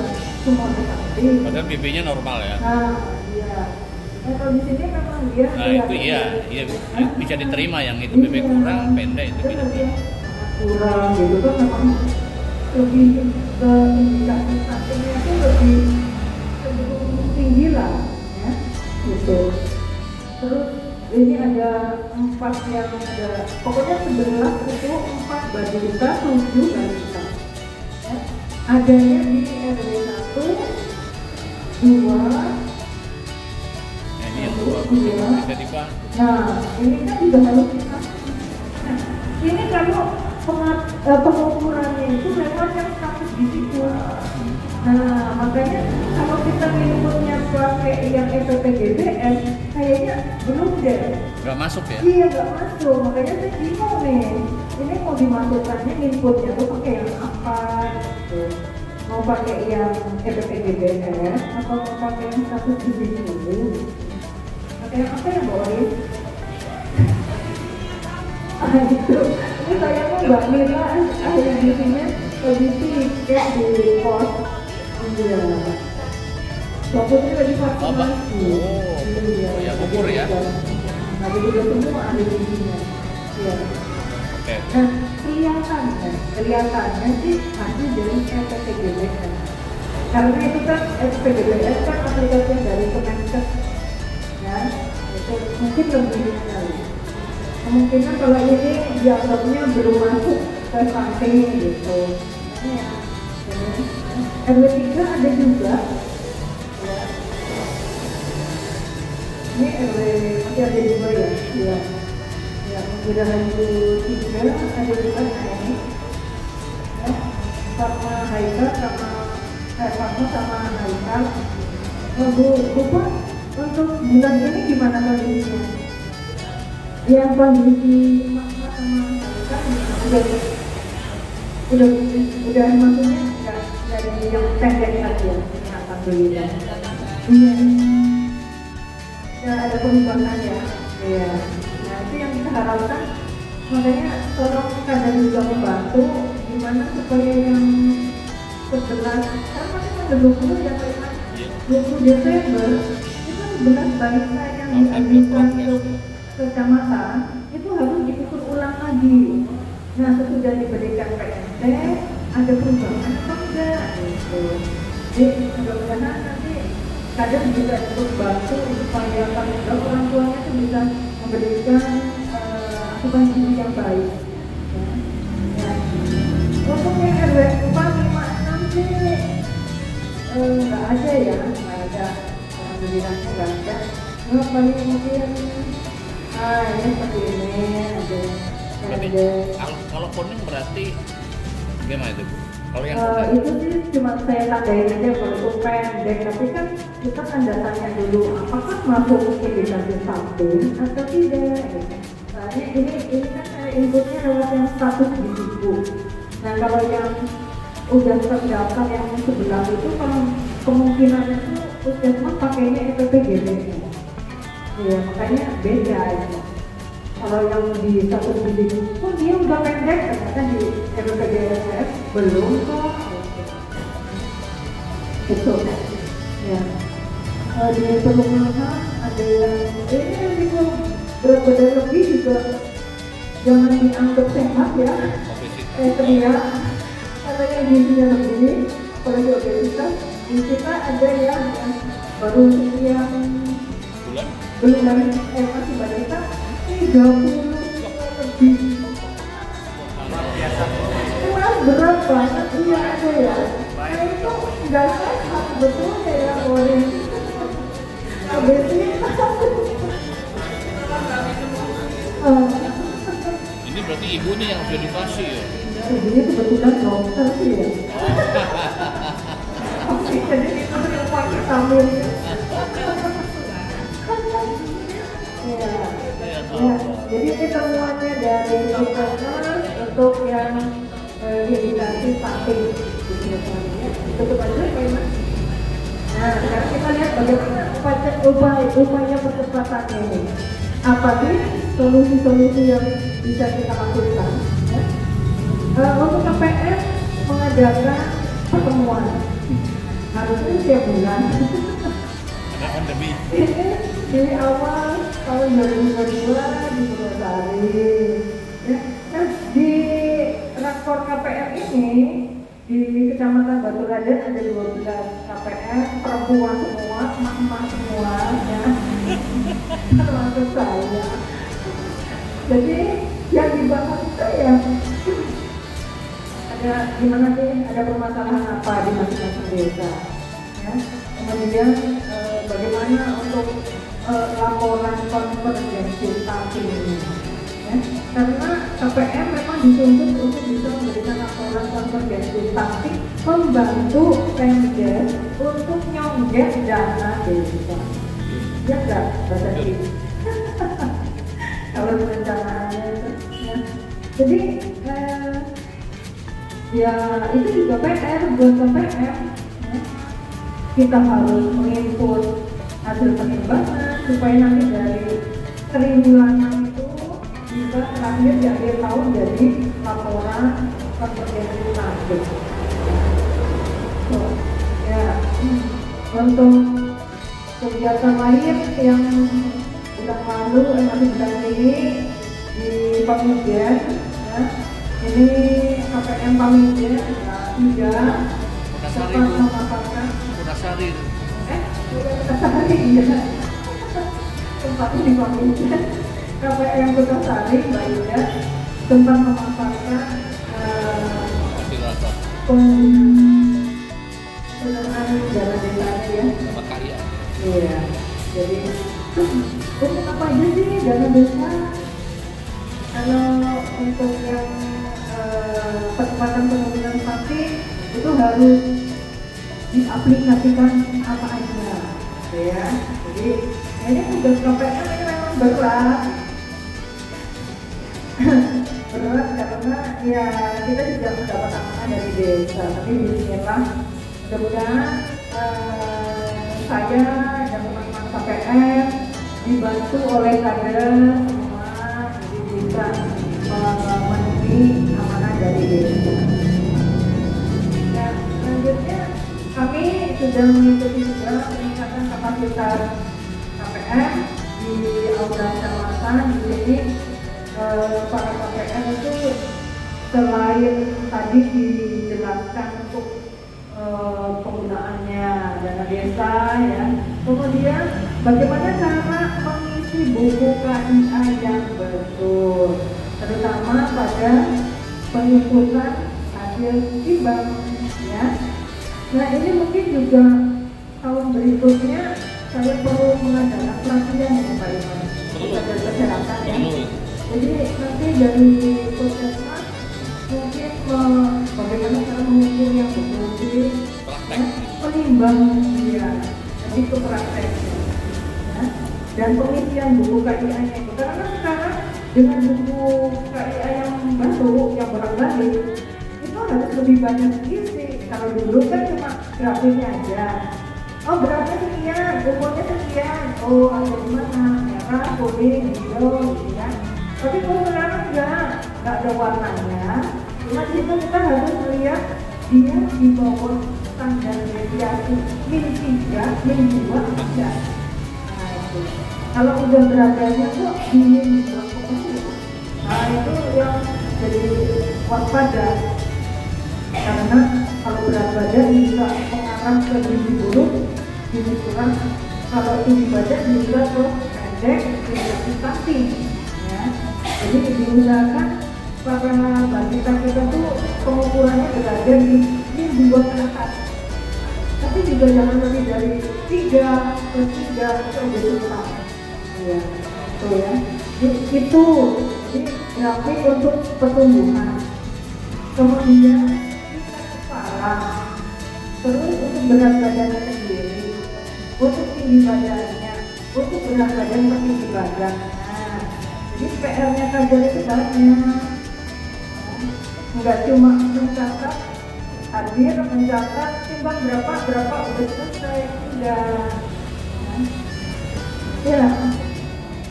[SPEAKER 3] semua stunting.
[SPEAKER 4] Padahal BB-nya normal ya.
[SPEAKER 3] Nah, iya. Nah, kalau di sini memang dia.
[SPEAKER 4] Nah itu iya bisa diterima yang itu BB kurang, pendek itu bisa diterima.
[SPEAKER 3] Kurang gitu kan memang lebih ke indikasi stuntingnya itu lebih cenderung tinggi lah, ya, gitu. Terus ini ada 4 yang ada, pokoknya 11 itu 4 balita, 7 balita. Ya. Adanya di RW 1, 2.
[SPEAKER 4] Nah ini yang 2 bisa dibantu.
[SPEAKER 3] Nah ini kan juga harus kita. Nah, ini kalau pengukurannya itu memang yang kasus di situ. Nah makanya kalau kita inputnya pakai yang EPPGBM kayaknya belum deh.
[SPEAKER 4] Nggak masuk ya?
[SPEAKER 3] Iya nggak masuk, makanya saya bingung nih. Ini mau dimasukkannya inputnya tuh pakai yang apa? Gitu. Mau pakai yang EPPGBM atau mau pakai yang status gizi dulu? Pakai yang apa ya bawain? Itu. Ini saya mau Mbak Mira ahli gizinya lebih tiket di pos. Iya. Fokusnya lagi vaksinasi.
[SPEAKER 4] Ya ukur ya.
[SPEAKER 3] Nah, jadi semua ahli gizinya. Iya.
[SPEAKER 4] Oke.
[SPEAKER 3] Nah, kelihatannya sih hasil dari EPPGBM. Karena itu kan EPPGBM kan aplikasi dari Kemenkes, ya. Itu mungkin lebih sekali. Kemungkinan kalau ini dianggapnya belum masuk ke samping gitu. Ya. RW 3 ada juga. Ya. Ini RW masih ada juga ya. Ya. Ya, udah lanjut 3 ada juga naik. Ya. Haikal sama Haikal. Bu, untuk bulan ini gimana kondisinya? Yang kondisi Fatma sama Haikal udah maksudnya nggak dari yang pendek tadi ya, alhamdulillah. Iya. Ya ada perubahan ya. Iya. Nah itu yang kita harapkan. Makanya tolong kadang juga membantu gimana supaya yang 11 karena masih ada 20 ya Pak Iman, 20 Desember itu 11 balita yang diajukan ke kecamatan itu harus diukur ulang lagi. Nah sesudah diberikan PNT ada perubahan atau enggak gitu. Jadi mudah-mudahan nanti kadang juga membantu supaya orang tuanya itu bisa memberikan asupan gizi yang baik. Ya. Untuk yang RW 4, 5, 6 sih nggak ada ya, nggak ada. Alhamdulillahnya nggak ada. Nggak paling mungkin ini seperti ini ada.
[SPEAKER 4] Kalau kuning berarti gimana itu? Kalau yang
[SPEAKER 3] itu sih cuma saya tandain aja kalau itu pendek, tapi kan kita kan datanya dulu apakah masuk utilisasi samping atau tidak. Ini kan inputnya lewat yang status di situ. Nah kalau yang udah terdaftar yang sebelah itu kalau kemungkinan itu puskesmas pakainya EPPGD. Ya makanya beda itu. Kalau yang di status di situ pun dia udah pendek, ternyata di EPPGSF belum kok. Itu ya. Di perumahan ada yang itu berat badan lebih juga jangan dianggap sehat ya, teriak karena yang gizinya lebih, apalagi obesitas. Di kita ada yang baru sekian bulan masih balita 30 lebih. Emang berat banget, iya ada ya. Nah itu nggak sehat betulnya ya orang obesitas.
[SPEAKER 4] ini berarti ibunya yang sudah dikasih ya?
[SPEAKER 3] Ibunya kebetulan dokter sih ya. Jadi itu yang pakai vitamin. Ya, jadi ini temuannya dari Puskesmas untuk yang indikasi samping. Tutup aja Pak Iman. Nah, sekarang kita lihat bagaimana upaya percepatannya ini. Apa sih solusi-solusi yang bisa kita lakukan? Ya? Untuk KPM mengadakan pertemuan harusnya setiap bulan.
[SPEAKER 4] Ada pandemi.
[SPEAKER 3] Di awal tahun 2022 di Purwosari. Ya. Nah, di rakor KPM ini di Kecamatan Batu Raden ada 12 KPM, perempuan semua, emak-emak semua, ya. Termasuk saya. Jadi yang dibahas itu ya ada gimana sih, ada permasalahan apa di masing-masing desa, ya. Kemudian bagaimana untuk laporan konvergensi stunting ini, ya. Karena KPM memang dituntut untuk bisa memberikan laporan konvergensi stunting, membantu Pemdes untuk nyonggek dana desa. Ya enggak, bahasa ini. Kalau perencanaannya itu, ya. Jadi ya itu juga PR buat KPM. Ya. Kita harus menginput hasil penimbangan supaya nanti dari triwulan itu bisa terakhir di akhir tahun jadi laporan konvergensi stunting. Ya, untuk kegiatan lain yang bulan lalu masih bulan ini di Pamunggayan, ya. Ini KPM Pamunggayan ya, 3
[SPEAKER 4] Purwosari Bu. Purwosari.
[SPEAKER 3] Purwosari ya. Tempatnya di Pamunggayan. KPM Purwosari baiknya tempat memanfaatkan penggunaan dana desanya ya.
[SPEAKER 4] Sama kaya.
[SPEAKER 3] Iya. Jadi untuk apa aja sih dana desa? Kalau untuk yang percepatan pembangunan stunting itu harus diaplikasikan apa aja, ya. Jadi ini tugas KPM ini memang berat. Berat karena ya kita juga mendapat amanah dari desa, tapi bismillah mudah-mudahan saya dan teman-teman KPM dibantu oleh kader semua jadi bisa memenuhi amanah dari desa. Nah, selanjutnya kami sudah mengikuti juga peningkatan kapasitas KPM di aula kecamatan. Di sini para KPM itu selain tadi dijelaskan untuk penggunaannya dana desa, ya, kemudian bagaimana cara mengisi buku KIA yang betul, terutama pada penginputan hasil timbang, ya. Nah, ini mungkin juga tahun berikutnya saya perlu mengadakan pelatihan ya Pak Iman, kader kesehatan, ya. Jadi nanti dari puskesmas mungkin bagaimana cara mengukur yang betul, ya, menimbang, ya, jadi ke prakteknya, ya. Dan pengisian buku KIA-nya itu, karena sekarang dengan buku KIA yang baru yang bolak-balik itu harus lebih banyak isi. Kalau dulu kan cuma grafiknya aja, oh beratnya sekian, umurnya sekian, oh ada di mana, merah, kuning, hijau, gitu kan. Tapi kalau sekarang nggak ada warnanya, cuma di situ kita harus melihat dia di bawah standar deviasi min 3, min 2 enggak. Nah itu, kalau udah beratnya kok di min 2,2, nah itu yang jadi waspada, karena kalau berat badan bisa mengarah ke gizi buruk, gizi kurang, kalau tinggi badan bisa ke pendek, tidak stunting, ya. Jadi diusahakan para balita kita tuh pengukurannya berada di 2 ke atas, tapi juga jangan lebih dari 3+3 atau lebih, ya, tuh ya. Itu jadi grafik untuk pertumbuhan, kemudian terus untuk berat badannya sendiri, untuk tinggi badannya, untuk berat badan per tinggi badan. Nah, jadi PR-nya kader itu banyak, nggak cuma mencatat hadir, mencatat timbang berapa udah selesai, udah. Ya,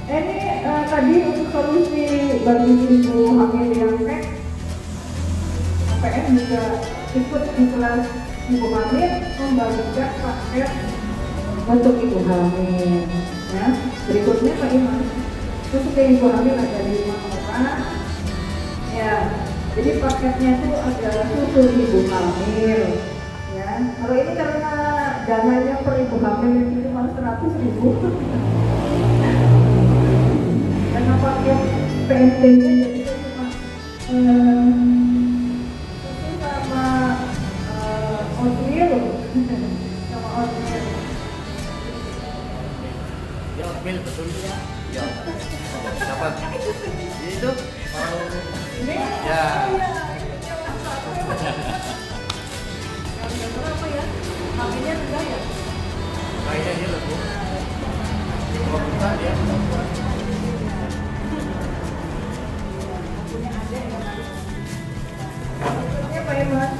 [SPEAKER 3] ini tadi untuk solusi bagi ibu hamil yang KPM juga ikut di kelas ibu hamil membagikan paket untuk ibu hamil, ya. Berikutnya Pak Iman, untuk ibu hamil ada 5 orang, ya. Jadi paketnya itu ada susu ibu hamil, ya. Kalau ini karena dananya per ibu hamil itu cuma 100.000 karena paket PNT-nya jadi cuma oatmeal sama oatmeal.
[SPEAKER 4] Ya oatmeal betul ya. Ya. Dapat. Itu kalau
[SPEAKER 3] Ini
[SPEAKER 4] ya.
[SPEAKER 3] Berapa ya? Harganya rendah ya?
[SPEAKER 4] Kayaknya dia lebih. Kalau buka dia.
[SPEAKER 3] Ini Pak Iman.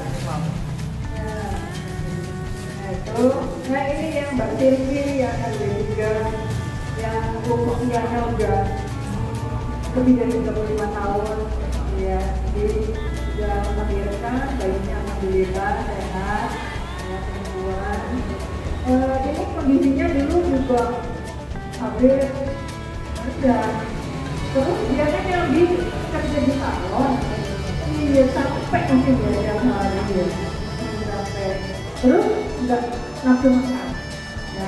[SPEAKER 3] Nah ini yang Mbak Silvi yang LB3 yang usianya udah lebih dari 35 tahun, ya. Jadi sudah melahirkan, bayinya alhamdulillah sehat, ya, perempuan. Ini kondisinya dulu juga habis rendah, terus dia kan nyambi kerja di salon, iya sampai masih belajar hari ya, sampai terus nggak nafsu makan, ya.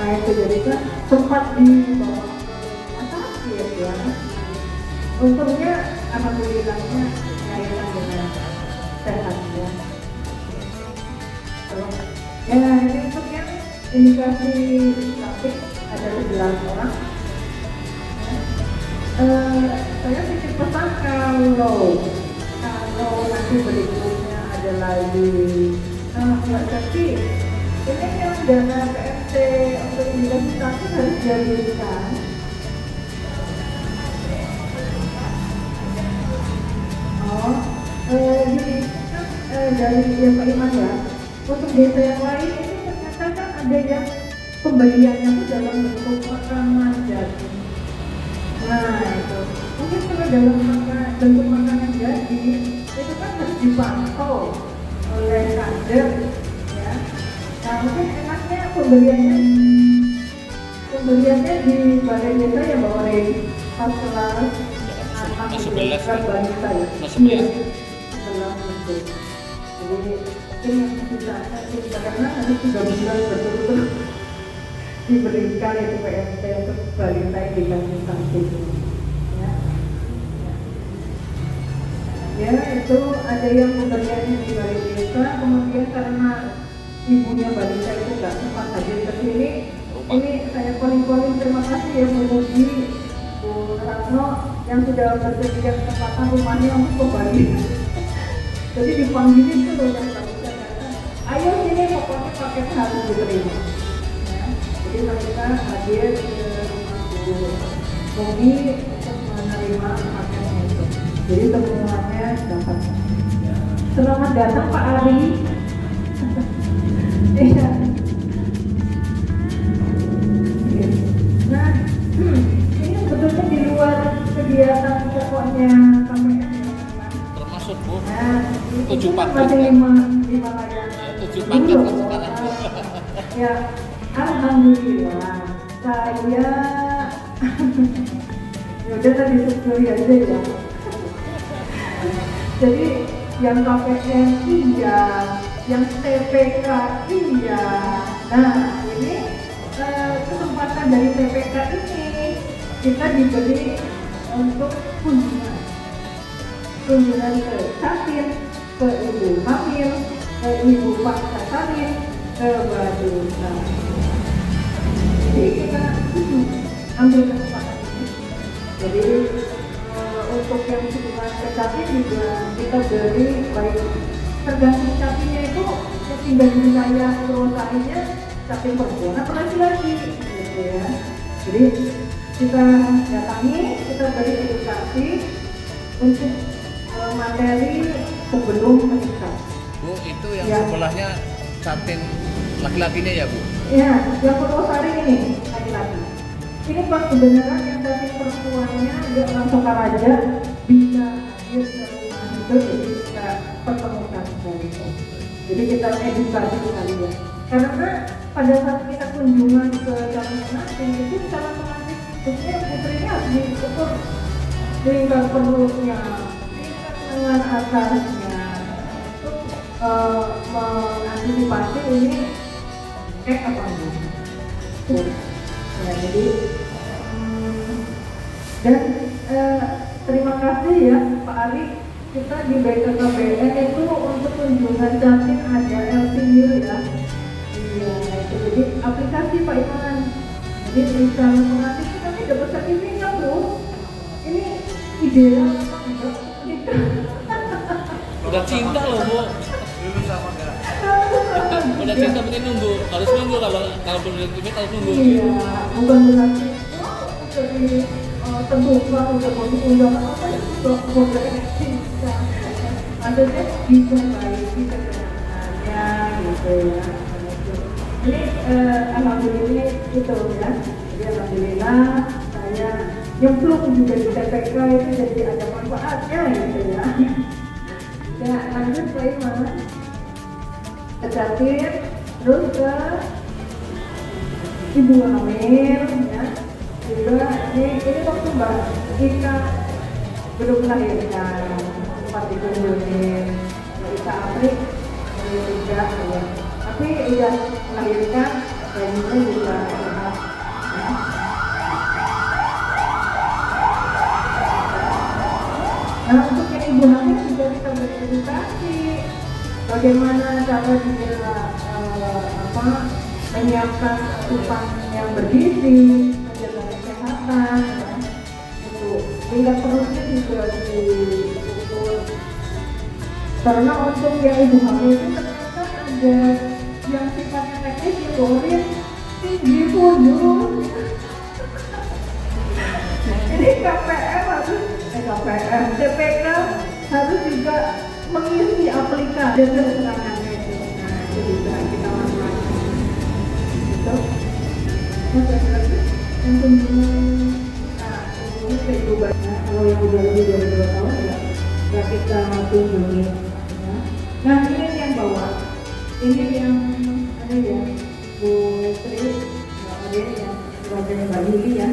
[SPEAKER 3] Nah itu jadi kan sempat dibawa ke rumah sakit, ya. Untungnya alhamdulillahnya melahirkan dengan sehat, ya. Terus, ya ini untuk yang indikasi grafik ada 11 orang. Saya titip pesan kalau nanti berikutnya ada lagi. Nah, Mbak Tati, ini yang dana PMT untuk investasi harus dialirkan. Oh, gini, dari ya Pak Iman ya, untuk desa yang lain itu ternyata kan ada yang pembeliannya itu dalam bentuk makanan jadi. Nah itu, mungkin kalau dalam bentuk makanan jadi, itu kan harus dipantau oleh kader, ya. Nah mungkin enaknya pembeliannya di balai desa ya Mbak Ore, pas kelas
[SPEAKER 4] Mas 11 kan?
[SPEAKER 3] balita ya.
[SPEAKER 4] Mas 11.
[SPEAKER 3] Iya, 11 betul. Jadi ini yang kita karena harus 3 bulan betul-betul diberikan itu PMT untuk balita yang dikasih sanksi. Ya itu ada yang pemberiannya di balai desa, kemudian karena ibunya balita itu nggak sempat hadir ke sini, ini saya calling terima kasih ya Bu Budi, Bu Ratno yang sudah bersedia kesempatan rumahnya untuk kembali. Jadi dipanggilin tuh loh yang balita, ayo sini pokoknya paket harus diterima. Ya, jadi mereka hadir ke rumah Bu Budi untuk menerima paketnya itu. Jadi semuanya dapat. Selamat datang Pak Ari. Iya. Nah, ini sebetulnya di luar kegiatan pokoknya KPM.
[SPEAKER 4] Termasuk Bu.
[SPEAKER 3] Nah,
[SPEAKER 4] 7 paket.
[SPEAKER 3] masih 5 layanan.
[SPEAKER 4] 7 paket kan sekarang.
[SPEAKER 3] Ya, alhamdulillah. Saya udah tadi syukuri aja ya. Jadi yang KPM iya, yang TPK iya. Nah ini kesempatan dari TPK ini kita diberi untuk kunjungan ke Satin, ke Ibu Hamil, ke Ibu Pak Satin, ke Baduna. Jadi kita ambil kesempatan ini. Jadi untuk yang hubungan ke Catin juga kita beri baik tergantung Catinnya itu yang tinggal di wilayah Purwosarinya Catin perempuan apa laki-laki gitu ya. Jadi kita datangi, kita beri edukasi untuk materi sebelum menikah.
[SPEAKER 4] Bu itu yang
[SPEAKER 3] Ya.
[SPEAKER 4] sebelahnya Catin laki-lakinya ya Bu?
[SPEAKER 3] Ya, yang Purwosari ini laki-laki. Ini pas kebenaran yang tadi perempuannya dia orang Sokaraja bisa hadir ke rumah itu, jadi kita pertemukan dari itu. Jadi kita edukasi sekalian. Karena pada saat kita kunjungan ke calon pengantin itu calon pengantin khususnya putrinya harus diukur tinggal perutnya, tinggal lengan atasnya, untuk mengantisipasi ini apa enggak. Ya, jadi dan terima kasih ya Pak Ari, kita di BKKBN itu untuk kunjungan Catin ada LC Mil ya. Iya, itu jadi aplikasi Pak Iman. Jadi bisa mengatasi kita ini dapat sertifikat loh. Ini ideal apa enggak?
[SPEAKER 4] Udah cinta loh Bu. Udah cinta penting nunggu, harus nunggu kalau belum sertifikat harus nunggu.
[SPEAKER 3] Iya, bukan berarti jadi terbuka udah mau diundang apa ya udah cinta. Maksudnya bisa baik, bisa kenyataannya gitu ya. Jadi alhamdulillah itu ya. Jadi alhamdulillah saya nyemplung juga di TPK itu jadi ada manfaatnya gitu ya. Ya lanjut Pak Iman. Ke Catin, terus ke Ibu Hamil ya. Juga ini waktu Mbak Ika belum melahirkan, sempat dikunjungin Mbak Ika Aprik juga ya. Tapi udah melahirkan bayinya juga sehat ya. Nah untuk yang Ibu Hamil juga kita beri edukasi bagaimana cara dia menyiapkan asupan yang bergizi, menjaga kesehatan, ya. Itu tingkat perutnya juga diukur Karena untuk yang ibu hamil itu ternyata ada yang sifatnya teknis diborin tinggi pun. Jadi KPM harus KPM, DPK harus juga mengisi aplikasi dan keterangannya itu. Nah, itu bisa kita lakukan. Gitu. Yang kunjungan, nah ini ibu banyak. Kalau yang udah lebih dari 2 tahun ya kita kunjungi. Ya. Nah ini yang bawa, ini yang ada ya Bu Tri, ada yang keluarganya Mbak Yuli ya,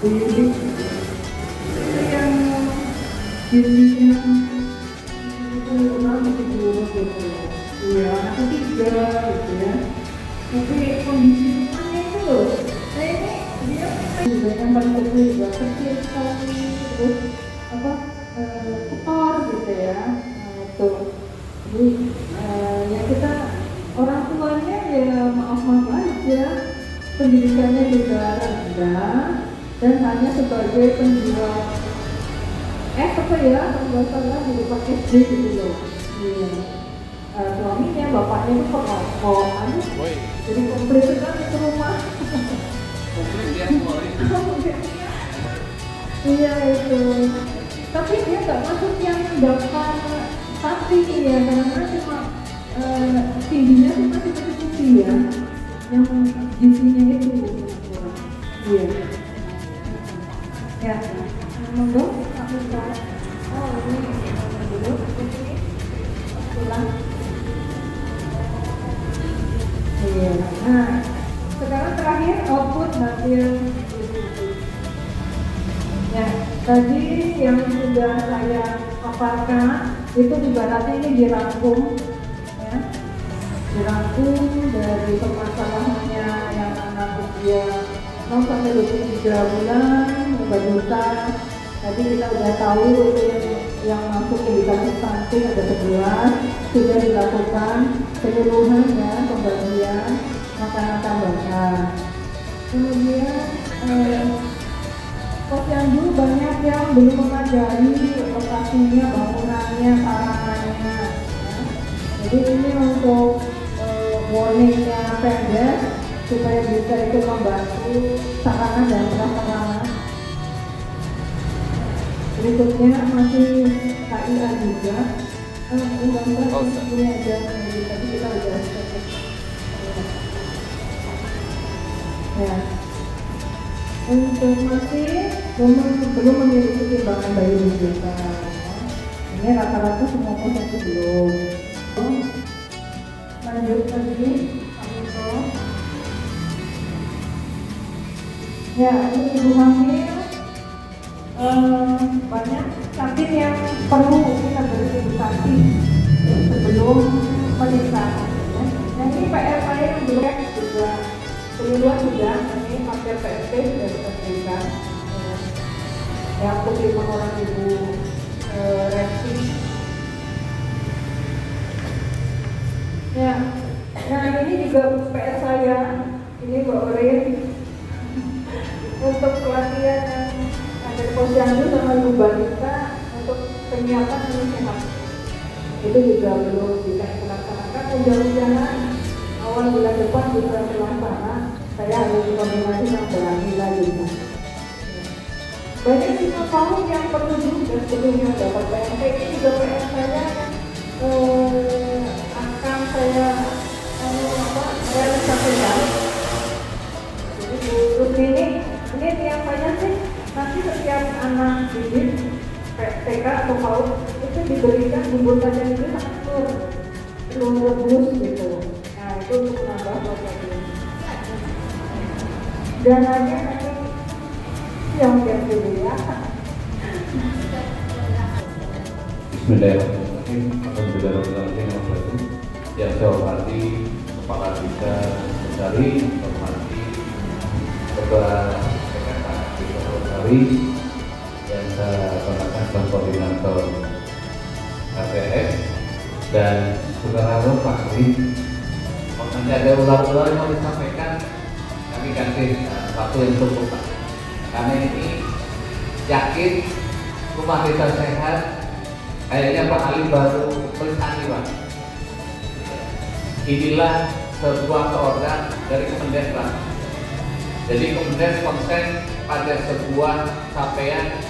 [SPEAKER 3] Bu Yuli. Itu yang dirinya masih belum gitu ya. Iya, anak ketiga gitu ya. Tapi kondisi rumahnya itu loh. Nah ini dia juga yang paling kecil juga kecil sekali, terus apa kotor gitu ya. Nah itu. Jadi ya kita orang tuanya ya maaf aja, pendidikannya juga rendah dan hanya sebagai penjual apa ya, nggak salah di depan SD gitu loh. Iya. Suaminya, bapaknya itu perokok, jadi komplit sekali ke rumah.
[SPEAKER 4] Komplit dia semua ini.
[SPEAKER 3] Iya itu. Tapi dia nggak masuk yang daftar sapi ya, karena cuma tingginya sih masih cukup ya, yang gizinya itu. Iya. Ya. Monggo, aku buka. Oh ini dulu, ini pulang. Iya. Nah, sekarang terakhir output hasil. Ya, tadi yang sudah saya paparkan itu ibaratnya ini dirangkum, ya, dirangkum dari permasalahannya yang anak usia 0 sampai 23 bulan, 5 juta. Tadi kita udah tahu itu yang masuk indikasi stunting ada 11, sudah dilakukan penyuluhan ya, pembagian makanan tambahan. Kemudian posyandu banyak yang belum memadai lokasinya, bangunannya, sarananya. Ya. Jadi ini untuk warningnya pendek supaya bisa itu membantu sarana dan prasarana. Berikutnya masih KIA juga. Ini ada tadi kita udah ya. Untuk masih belum memiliki timbangan bayi juga. Ini rata-rata semua posisi belum. Lanjut lagi, ya ini ibu hamil banyak sakit yang perlu kita verifikasi sebelum pernikahan. Nah ini PR saya yang belum juga penyuluhan sudah, ini hampir PSP sudah diberikan. Ya untuk 5 orang ibu reaksi. Ya, nah ini juga PR saya, ini Mbak Orin untuk pelatihan yang ada di posyandu sama ibu balita untuk penyiapan ini sehat. Itu juga belum bisa dilaksanakan. Mudah-mudahan awal bulan depan bisa terlaksana. Saya harus koordinasi sama Belanda juga. Banyak sih tahun yang perlu juga sebelumnya dapat PMP. Ini juga PR saya akan saya realisasikan. Jadi terus ini yang banyak sih nanti setiap anak didik TK atau PAUD itu diberikan bubur kacang itu satu telur rebus gitu. Nah itu untuk menambah protein. Dan hanya yang dulu ya.
[SPEAKER 2] Bismillahirrahmanirrahim. Alhamdulillahirrahmanirrahim. Yang saya hormati Kepala Desa Besari, hormati Ketua Desa Besari, yang saya hormatkan Bang Koordinator KPS dan saudara Pak Ri. Nanti ada ular-ular yang mau disampaikan, kami kasih waktu yang cukup Pak. Karena ini yakin rumah desa sehat
[SPEAKER 4] Kayaknya Pak Ali baru tulisan ini Pak. Inilah sebuah program dari Kemendes Pak. Jadi Kemendes konsen pada sebuah capaian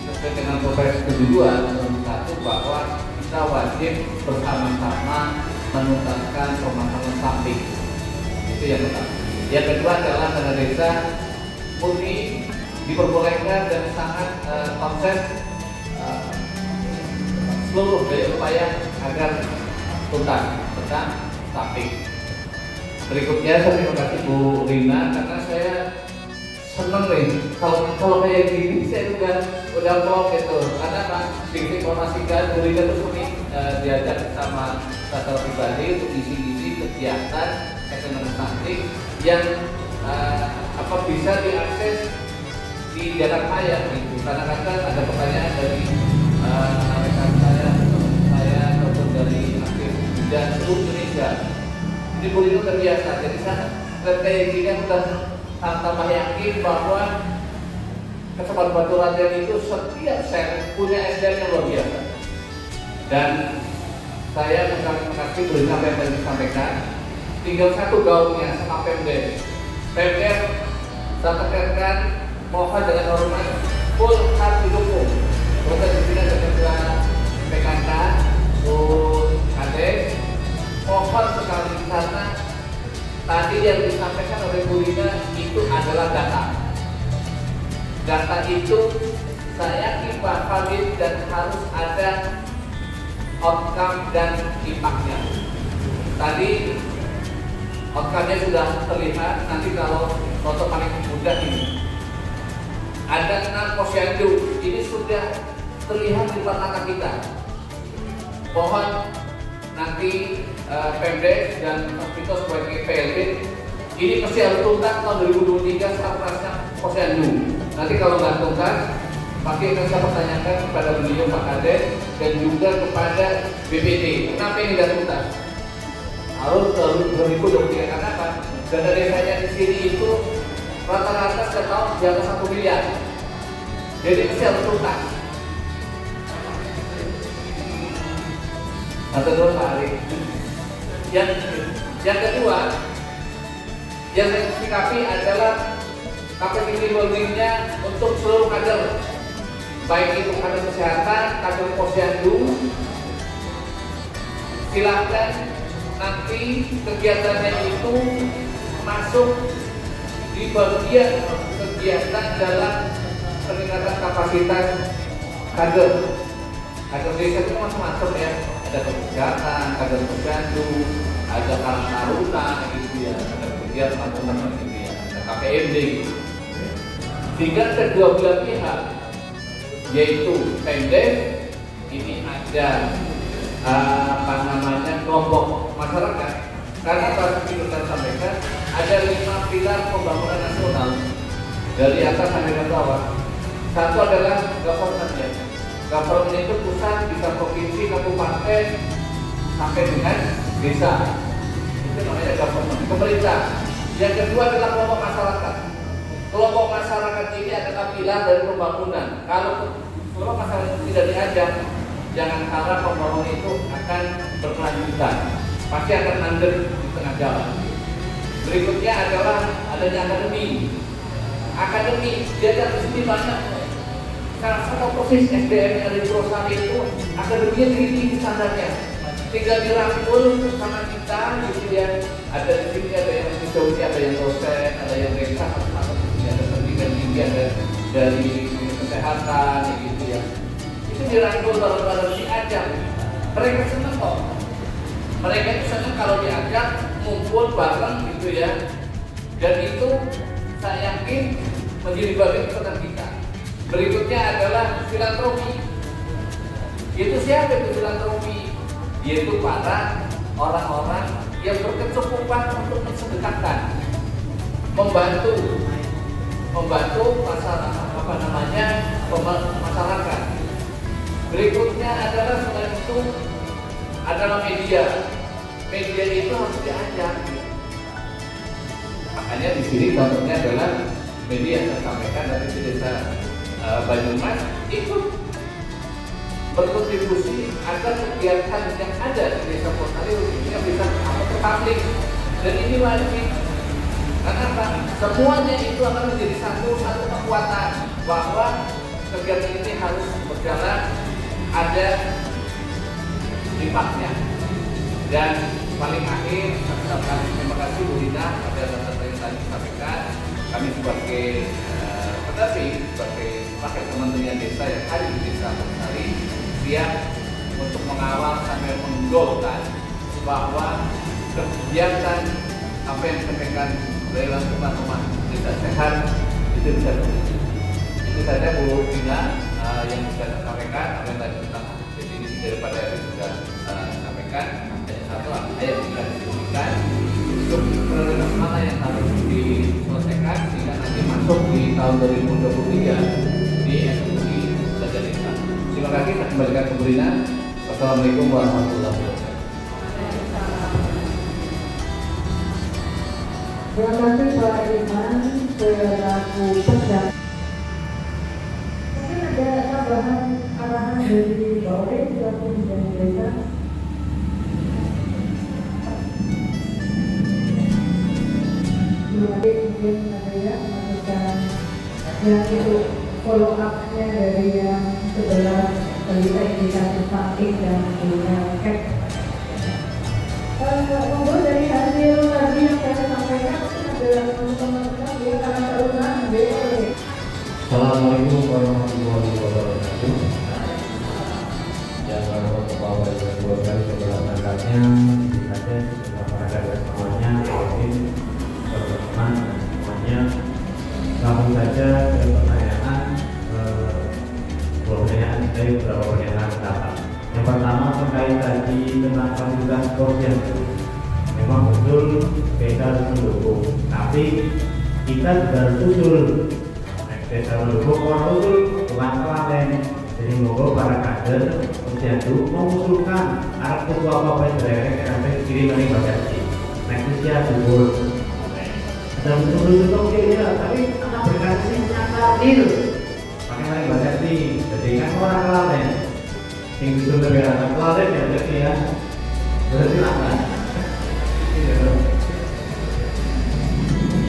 [SPEAKER 4] sesuai dengan Kepres 72 nomor 1 bahwa kita wajib bersama-sama menuntaskan permasalahan stunting. Itu yang pertama. Yang kedua adalah dana desa murni diperbolehkan dan sangat konsen seluruh daya upaya agar tuntas tentang stunting. Berikutnya saya terima kasih Bu Rina karena saya seneng nih kalau kayak gini saya udah mau gitu karena Pak diinformasikan Bu Rina terus ini diajak sama secara pribadi untuk isi kegiatan ekonomi stunting yang bisa diakses di jalan raya gitu. Karena kan ada pertanyaan dari rekan saya ataupun dari akhir dan seluruh Indonesia. Ini Bu Rina terbiasa, jadi saya kayak gini udah tambah yakin bahwa Kecamatan Batu Raden itu setiap set punya SDM yang luar biasa. Dan saya mengucapkan terima kasih Bu Rina apa yang tadi disampaikan. Tinggal satu gaungnya sama Pemdes. Pemdes saya tekankan mohon dengan hormat full harus didukung. Proses di sini ada ketua PKK, Bu Kades. Mohon sekali karena tadi yang disampaikan oleh Bu Rina itu adalah data. Data itu saya yakin valid dan harus ada outcome dan impactnya. Tadi outcome-nya sudah terlihat. Nanti kalau foto paling mudah ini ada 6 posyandu, ini sudah terlihat di depan mata kita. Mohon nanti Pemdes dan Vito sebagai PLT ini pasti harus tuntas tahun 2023 saat posyandu. Nanti kalau nggak tuntas pasti akan saya pertanyakan kepada beliau Pak Kades dan juga kepada BPT kenapa ini nggak tuntas. Harus 2023 karena apa? Dana desanya di sini itu rata-rata setiap tahun di atas 1 miliar. Jadi pasti harus tuntas. Atau dulu Pak Ali. Yang kedua, yang saya sikapi adalah capacity building-nya untuk seluruh kader, baik itu kader kesehatan, kader posyandu. Silakan nanti kegiatannya itu masuk di bagian kegiatan dalam peningkatan kapasitas kader. Kader desa itu macam-macam ya. Ada kesehatan, ada posyandu, ada karang taruna gitu ya, ada kegiatan macam-macam gitu ya, ada KPMD gitu. Sehingga kedua belah pihak yaitu Pemdes ini ada kelompok masyarakat karena tadi kita sampaikan ada 5 pilar pembangunan nasional dari atas sampai ke bawah. Satu adalah governance. Government itu pusat, bisa provinsi, kabupaten, sampai dengan desa. Itu namanya government, pemerintah. Yang kedua adalah kelompok masyarakat. Kelompok masyarakat ini adalah pilar dari pembangunan. Kalau kelompok masyarakat itu tidak diajak, jangan harap pembangunan itu akan berkelanjutan. Pasti akan mandek di tengah jalan. Berikutnya adalah adanya akademi. Akademi, dia ada di sini banyak. Karena sama proses SDM yang ada di perusahaan itu akademinya tinggi standarnya, tinggal dirangkul sama kita gitu ya. Ada di sini ada yang diskusi, ada yang dosen, ada yang rektor, atau ada pendidikan tinggi, ada dari kesehatan gitu ya. Itu dirangkul bareng-bareng diajak. Mereka senang kok. Mereka itu senang kalau diajak ngumpul bareng gitu ya. Dan itu saya yakin menjadi bagian pesan kita. Berikutnya adalah filantropi. Itu siapa itu filantropi? Yaitu para orang-orang yang berkecukupan untuk mensedekahkan, membantu masyarakat. Berikutnya adalah selain itu adalah media. Media itu harus diajak. Makanya di sini contohnya adalah media yang saya sampaikan dari desa Banyumas ikut berkontribusi agar kegiatan yang ada di desa Pontari ini bisa terpublik, dan ini wajib. Karena apa? Semuanya itu akan menjadi satu kekuatan bahwa kegiatan ini harus berjalan, ada impaknya. Dan paling akhir saya ucapkan terima kasih Bu Rina atas data yang tadi disampaikan. Kami sebagai wakil Kementerian Desa yang ada di Desa Pontari siap untuk mengawal sampai menggolkan bahwa kegiatan apa yang disampaikan dalam rumah desa sehat itu bisa terwujud. Itu saja Bu Rina yang bisa saya sampaikan. Apa yang tadi tentang definisi daripada itu sudah sampaikan. Hanya satu ayat yang bisa disebutkan untuk prioritas mana yang harus diselesaikan sehingga nanti masuk di tahun 2023 di eksekusi belanja desa. Terima kasih. Saya kembalikan ke Bu Rina. Wassalamualaikum warahmatullahi wabarakatuh.
[SPEAKER 3] Terima kasih Pak Iman selaku pendamping. Mungkin ada tambahan arahan dari Pak Ore selaku pendamping desa. Mungkin ada ya menentukan yang itu follow up-nya dari yang sebelah terlibat indikator stunting dan punya cek. Monggo dari hasil tadi yang saya sampaikan ada teman-teman dia karena terusan boleh.
[SPEAKER 2] Assalamualaikum warahmatullahi wabarakatuh. Yang Bapak dan Ibu kali sebelah-belakangnya, dikasih sebelah ada semuanya, mungkin teman-teman semuanya. Langsung saja ke pertanyaan dari beberapa pertanyaan dapat. Yang pertama terkait tadi tentang fasilitas posyandu. Memang betul desa harus mendukung, tapi kita juga harus usul. Desa mendukung orang usul bukan klaten. Jadi moga para kader posyandu mengusulkan arah ketua apa yang direct sampai kiri dari Bakasi. Nexusnya dulu. Ada betul-betul ya, tapi anak berkasih nyata deal. Pakai dari Bakasi, jadi kan orang klaten. Yang itu lebih anak klaten ya berarti ya. Berarti apa?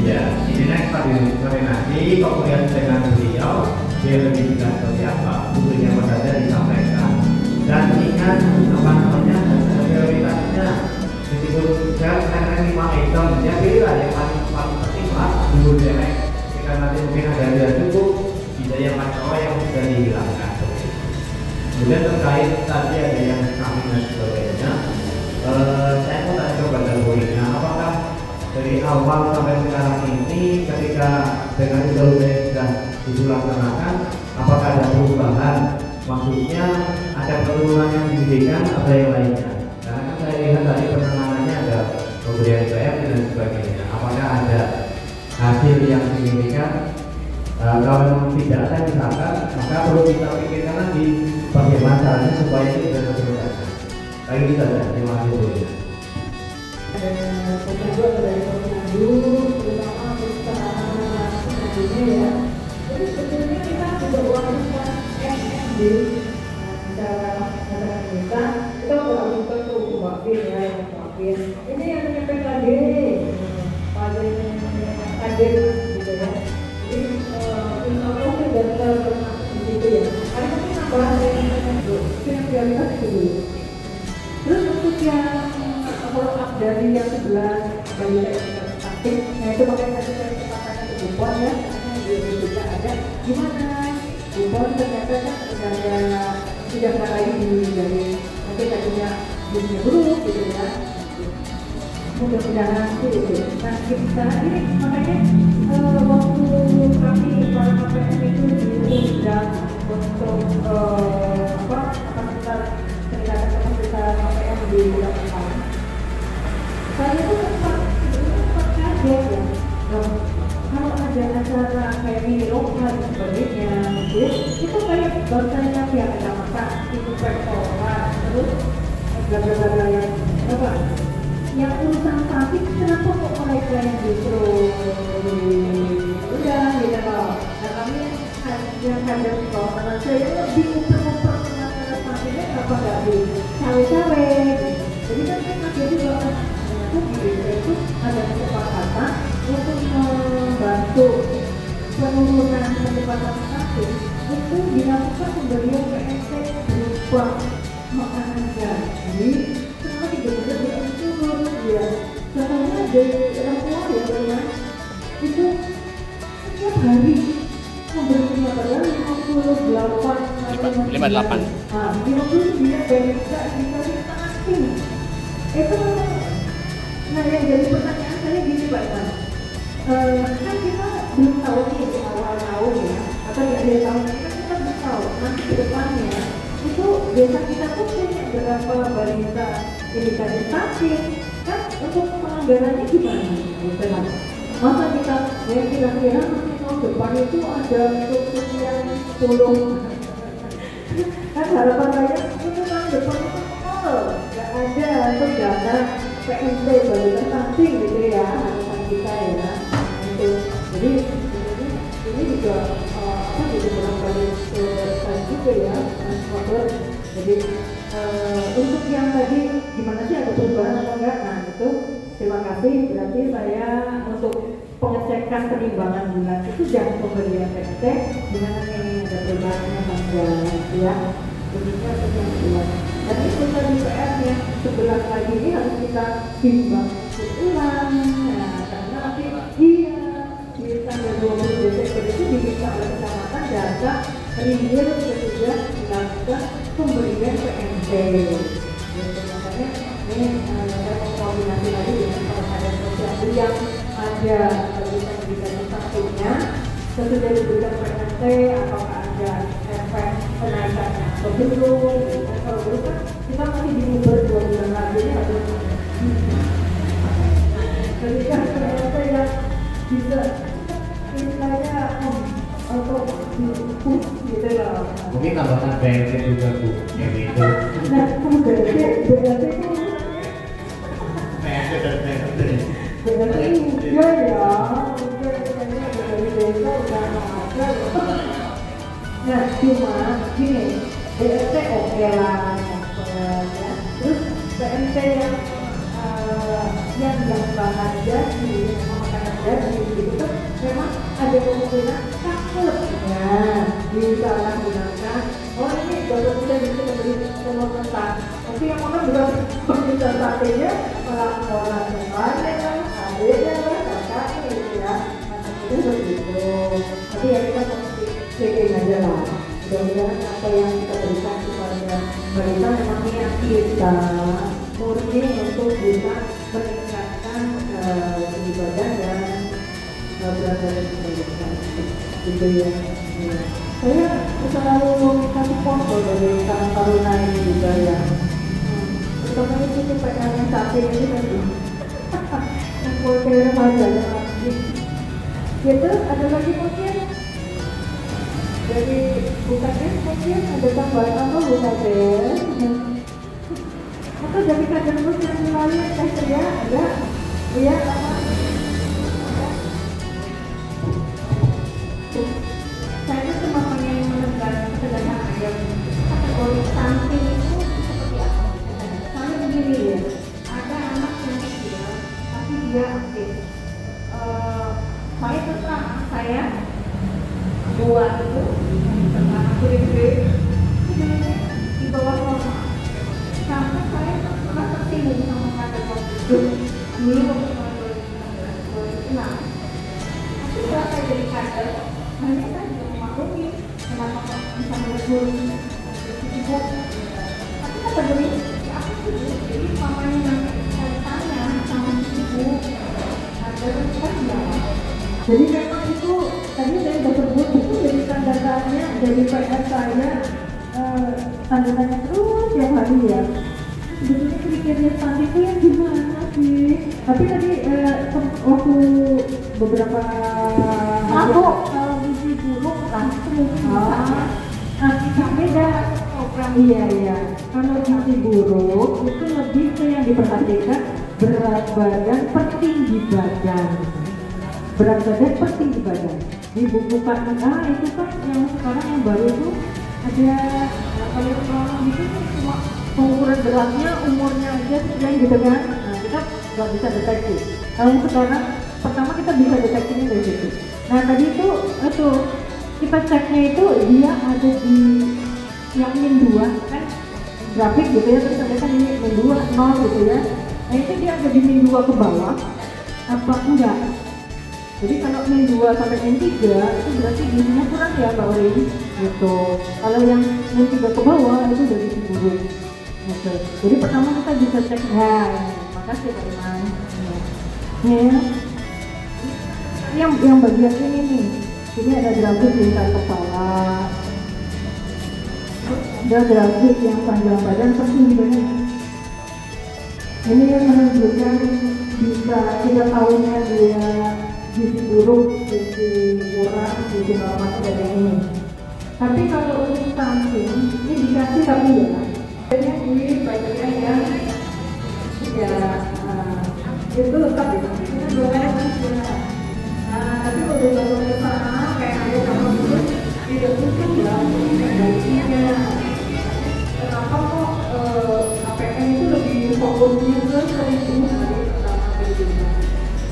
[SPEAKER 2] Ya, ini next koordinasi komunikasi dengan beliau biar lebih jelas seperti apa butuhnya apa saja disampaikan dan ingat apa namanya prioritasnya meskipun saya karena 5 item ya pilihlah yang paling penting lah dulu deh jika nanti mungkin ada yang cukup bisa yang masalah yang sudah dihilangkan. Kemudian terkait tadi ada yang samping dan sebagainya, saya mau tanya kepada Bu Rina, apakah dari awal sampai sekarang ini ketika dengan undang-undang sudah dilaksanakan, apakah ada perubahan? Maksudnya ada penurunan yang diberikan atau yang lainnya? Karena kan saya lihat tadi penanganannya ada pemberian PM dan sebagainya. Apakah ada hasil yang signifikan? Kalau memang tidak ada misalkan, maka perlu kita pikirkan lagi bagaimana caranya supaya ini bisa terselesaikan. Lagi kita ada, terima kasih Bu Rina.
[SPEAKER 3] Posyandu dari posyandu terutama perusahaan dunia ya. Jadi sebetulnya kita juga melakukan SMB secara desa kita melakukan tuh wakil ya yang wakil. Ini yang menyampaikan kader gitu ya. Jadi insya Allah sudah termasuk di situ ya. Ada mungkin tambahan dari itu yang prioritas itu dulu. Terus untuk yang follow up dari yang sebelah balita aktif, nah itu makanya tadi saya katakan ke Bupon ya, karena di juga ada gimana Bupon ternyata kan ada sudah nggak lagi dari nanti tadinya dunia buruk gitu ya, mudah-mudahan gitu. Nah kita ini makanya waktu kami para KPM itu diundang untuk kapasitas KPM di bulan depan. Saya itu sempat kaget ya, kalau ada acara kayak mini lokal dan sebagainya, itu kayak bahasanya pihak kecamatan, itu rektorat, terus bla yang apa? Yang urusan sakit kenapa kok mereka yang justru udah gitu loh. Nah kami yang ada di bawah tangan saya lebih uper-uper dengan pun di desa itu ada kesepakatan untuk membantu penurunan pendapatan satu itu dilakukan pemberian PNT berupa makanan gaji selama 3 bulan berturut-turut ya. Contohnya dari orang tua ya teman itu setiap hari memberinya padahal 58 59 dari kita dikasih tanggung itu. Nah yang jadi pertanyaan saya gini Pak Iman, kan kita belum tahu nih di awal tahun ya atau di akhir tahun ini kan kita belum tahu nanti ke depannya itu desa kita tuh punya berapa balita yang dikasih stunting kan, untuk penganggarannya gimana? Betul. Masa kita yang kira-kira nanti tahun depan itu ada untuk sekian 10 kan harapan saya untuk tahun depan itu nggak ada untuk dana PNT balita stunting gitu ya harapan kita ya. Itu jadi ini juga jadi barangkali saya juga ya transporter. Jadi untuk yang tadi gimana sih ada perubahan atau enggak, nah itu terima kasih. Berarti saya untuk pengecekan penimbangan bulan itu jangan pemberian PNT gimana nih ada perubahannya tanggal ya khususnya untuk yang bulan. Dan itu tadi PR-nya sebelah lagi ini harus kita timbang ulang. Nah karena nanti di tanggal 20 Desember itu diminta oleh kecamatan data real sesudah dilakukan pemberian PNT. Makanya ini saya mau koordinasi lagi dengan Kementerian Sosial yang ada pendidikan satunya sesudah diberikan PNT apakah ada efek kenaikannya atau belum. Kalau belum kan kita masih diuber 2 bulan lagi ini harus berikan PNT yang bisa istilahnya untuk dipush gitu loh.
[SPEAKER 5] Mungkin tambahkan BLT juga Bu, yang itu.
[SPEAKER 3] Nah, BLT itu iya ya, mungkin dari desa udah ada. Nah, cuma gini, BLT oke lah, ya. Terus PNT yang bahan jadi, makanan jadi itu kan memang ada kemungkinan cakep ya disalahgunakan. Oh ini baru kita bisa beri telur mentah, tapi yang mana berapa bisa satenya malah orang yang lain lah, adiknya lah, kakaknya gitu ya. Itu begitu. Tapi ya kita mesti checking aja lah. Mudah-mudahan apa yang kita berikan kepada mereka memang niat kita murni untuk bisa meningkatkan ibadah dan berat badan kita gitu ya. Saya selalu kasih foto dari Karang Taruna ini juga ya. Terutama itu PR-nya sapi ini tadi. Yang foto remaja lagi. Gitu, ada lagi mungkin dari bukannya mungkin ada tambahan apa bukannya? Atau dari kader terus yang melalui tes ya ada, iya apa? Saya cuma pengen menekan sederhana kategori stunting itu seperti apa? Saya begini ya, ada anak yang kecil tapi dia aktif. Saya terserah saya dua itu tentang gede-gede itu di bawah normal. Sampai saya pernah tersinggung sama kader waktu itu dulu waktu tahun 2006. Tapi setelah saya jadi kader, hanya saya juga memaklumi kenapa bisa menegur ibu. Tapi kategori ya aku sih, jadi mamanya nanti saya tanya sama ibu, kader kan enggak. Jadi memang itu tadi saya sudah sebut itu jadi tanda tanya, jadi PR saya tanda tanya terus tiap hari ya. Sebetulnya kriteria stunting itu yang gimana sih? Tapi tadi waktu beberapa kalau gizi buruk langsung bisa. Nah kita beda program. Iya. Kalau gizi buruk itu lebih ke yang diperhatikan berat badan per tinggi badan. Berat badan per tinggi badan. Dibukukan itu kan yang sekarang yang baru itu ada kalau itu cuma pengukuran beratnya umurnya aja sekian gitu kan. Nah tetap nggak bisa deteksi. Kalau yang sekarang pertama kita bisa deteksinya dari situ. Nah tadi itu kita ceknya itu dia ada di yang min 2 kan grafik gitu ya, terus ada kan ini min 2 0 gitu ya. Nah itu dia ada di min 2 ke bawah apa enggak? Jadi kalau min 2 sampai min 3 itu berarti gizinya kurang ya Mbak Ori gitu. Kalau yang min 3 ke bawah itu udah gizi buruk gitu. Jadi pertama kita bisa cek ya, makasih Pak Iman ya. Yang bagian ini nih, ini ada grafik lingkar kepala, ada grafik yang panjang badan seperti ini. Ini yang menunjukkan bisa 3 tahunnya dia gizi buruk, gizi kurang, gizi normal dari ini. Tapi kalau untuk stunting ini dikasih tapi ya, hanya di bagian yang ya itu tapi kita belum tapi kalau dibangun ke sana kayak ada nama itu tidak mungkin ya baiknya. Kenapa kok APM itu lebih fokusnya ke itu dari pertama kehidupan?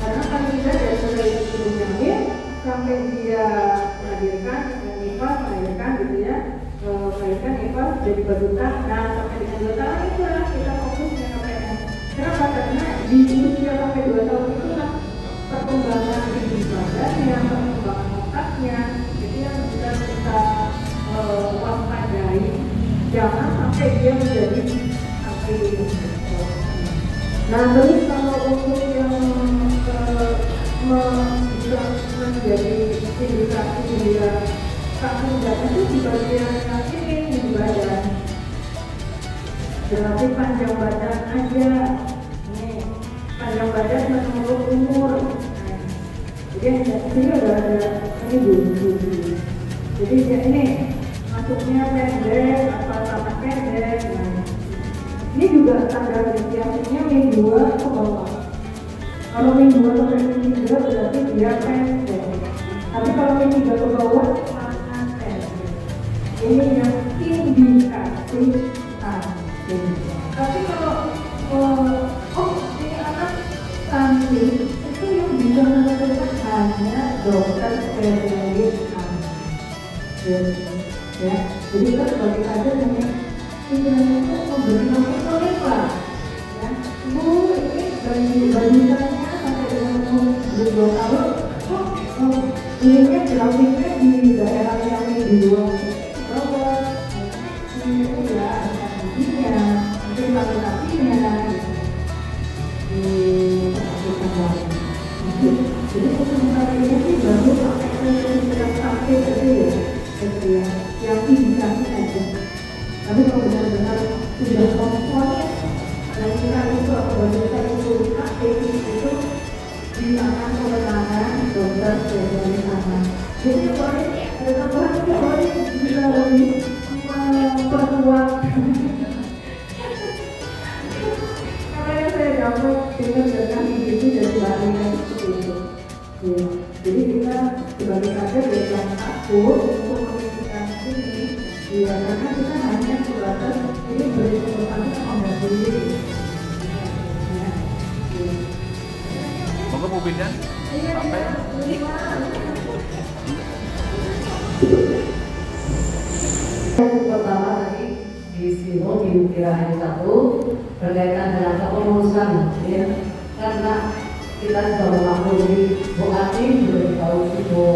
[SPEAKER 3] Karena kan kita dari sebelumnya sampai dia melahirkan nifas melahirkan gitu ya, melahirkan nifas jadi berdukan. Nah sampai dengan 2 tahun itulah kita fokusnya APM. Kenapa? Karena di usia sampai 2 tahun itu kan perkembangan tinggi badannya, perkembangan otaknya, itu yang bisa kita waspadai. Jangan sampai dia menjadi aktif. Nah terus kalau untuk yang bisa menjadi indikasi dia stunting itu di bagian yang ini di badan. Berarti panjang badan aja. Panjang badan menurut umur. Jadi sini udah ada ini dulu. Jadi dia ini masuknya pendek atau sangat pendek. Nah, ini juga standar deviasinya min 2 ke bawah. Kalau min 2 sampai min 3 berarti dia pendek. Tapi kalau min 3 ke bawah sangat pendek. Ini yang indikasi stunting. Tapi kalau stunting itu yang bisa menentukan hanya dokter spesialis anak ya. Jadi kita sebagai kader hanya istilahnya itu memberi monitoring lah ya. Bu ini bandingannya sampai dengan umur 2 tahun ini grafiknya di daerah yang di luar bawah ini ya gizinya mungkin kaki-kakinya jadi sementara ini sih baru sampai tadi ya yang indikasi aja. Tapi kalau benar-benar sudah komponen dan kita itu atau kita itu aktif itu di tangan kewenangan dokter spesialis anak. Jadi boleh ada tambahan juga boleh bisa lebih memperkuat. Karena saya dapat dengan itu dari lainnya seperti itu. Ya. Jadi kita sebagai kader yang takut untuk memiliki ini, ya karena kita hanya sebatas ini beri kesempatan membantu diri.
[SPEAKER 4] Monggo Bu Bidan, sampai.
[SPEAKER 6] Yang pertama tadi di sini di ukirahan 1 berkaitan dengan kepengurusan, ya, karena kita sudah memaklumi Bukati sudah tahu itu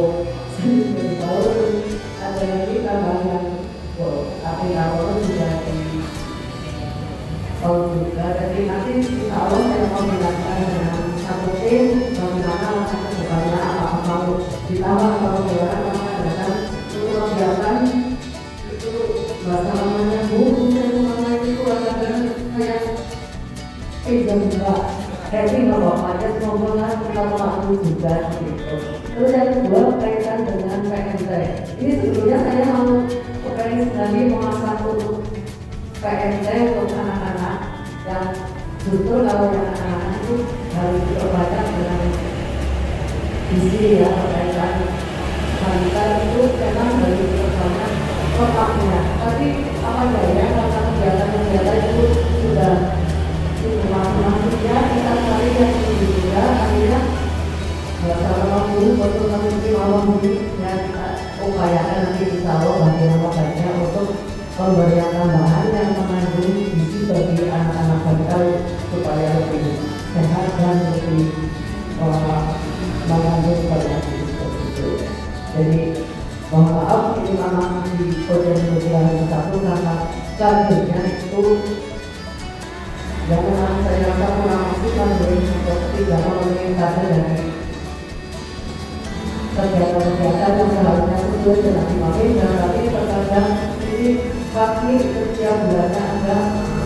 [SPEAKER 6] sudah tahu ada lagi tambahan tapi kalau sudah di juga jadi nanti insya Allah saya mau menjelaskan dengan satu tim bagaimana masyarakat depannya apa mau ditambah kalau daerah mana datang untuk membiarkan itu bahasa namanya namanya itu akan kayak jam 2 jadi kalau pada semuanya kita melakukan juga gitu. Terus yang kedua berkaitan dengan PMT. Ini sebelumnya saya mau pengen sekali memasang untuk PMT untuk anak-anak yang justru kalau yang anak-anak itu harus diobatkan dengan gizi ya berkaitan balita itu memang harus pertama otaknya. Tapi apa daya karena kegiatan-kegiatan itu sudah masing-masingnya kita ya kita upayakan nanti insya Allah bagaimana baiknya untuk pemberian tambahan yang mengandung gizi bagi anak-anak kita supaya lebih sehat dan lebih mengandung banyak gizi seperti itu. Jadi mohon maaf ini memang di Kota Sosial satu karena kadernya itu jangan saya rasa kurang maksimal dari seperti dalam memenuhi kader dari kegiatan-kegiatan yang seharusnya sesuai dengan dimakai dan tapi terkadang ini pasti setiap bulannya ada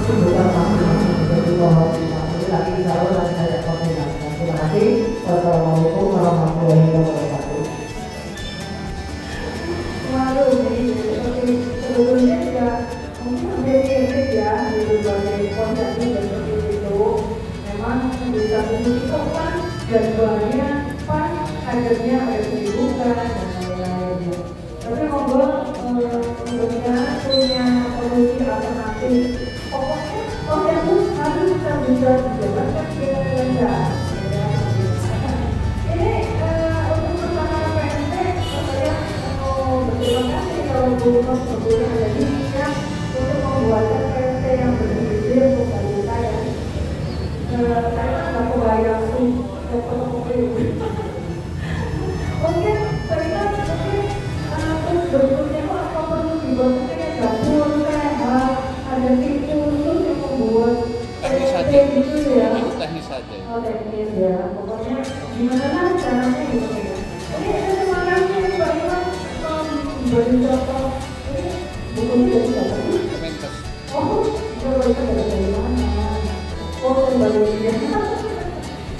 [SPEAKER 6] kebutuhan masing-masing jadi mohon dimaklumi lagi insya Allah nanti saya koordinasikan. Terima kasih. Wassalamualaikum warahmatullahi wabarakatuh.
[SPEAKER 3] Waduh, jadi seperti sebelumnya juga mungkin mirip ya di berbagai konsepsi seperti itu. Memang di satu sisi kan jadwalnya pas, kadernya ada kesibukan dan lain-lainnya. Tapi ngobrol mudah-mudahan punya solusi alternatif. Pokoknya konsensus harus kita bisa dijalankan kira-kira. Ini untuk masalah PNT, saya berterima kasih kalau Gubernur sebelumnya ada di sini untuk membuatkan PNT yang berbeda untuk bagi saya. Saya nggak kebayang tuh mungkin saya terus berikutnya apa perlu dibangunnya dapur sehat, ada tim khusus yang membuat PNT gitu ya.
[SPEAKER 4] Teknis saja.
[SPEAKER 3] Oh teknis ya, pokoknya gimana caranya gitu ya. Ini terima kasih Pak Iwan beri contoh ini bukunya dari siapa sih?
[SPEAKER 4] Kemenkes.
[SPEAKER 3] Oh, itu dari mana? Oh, dari dia.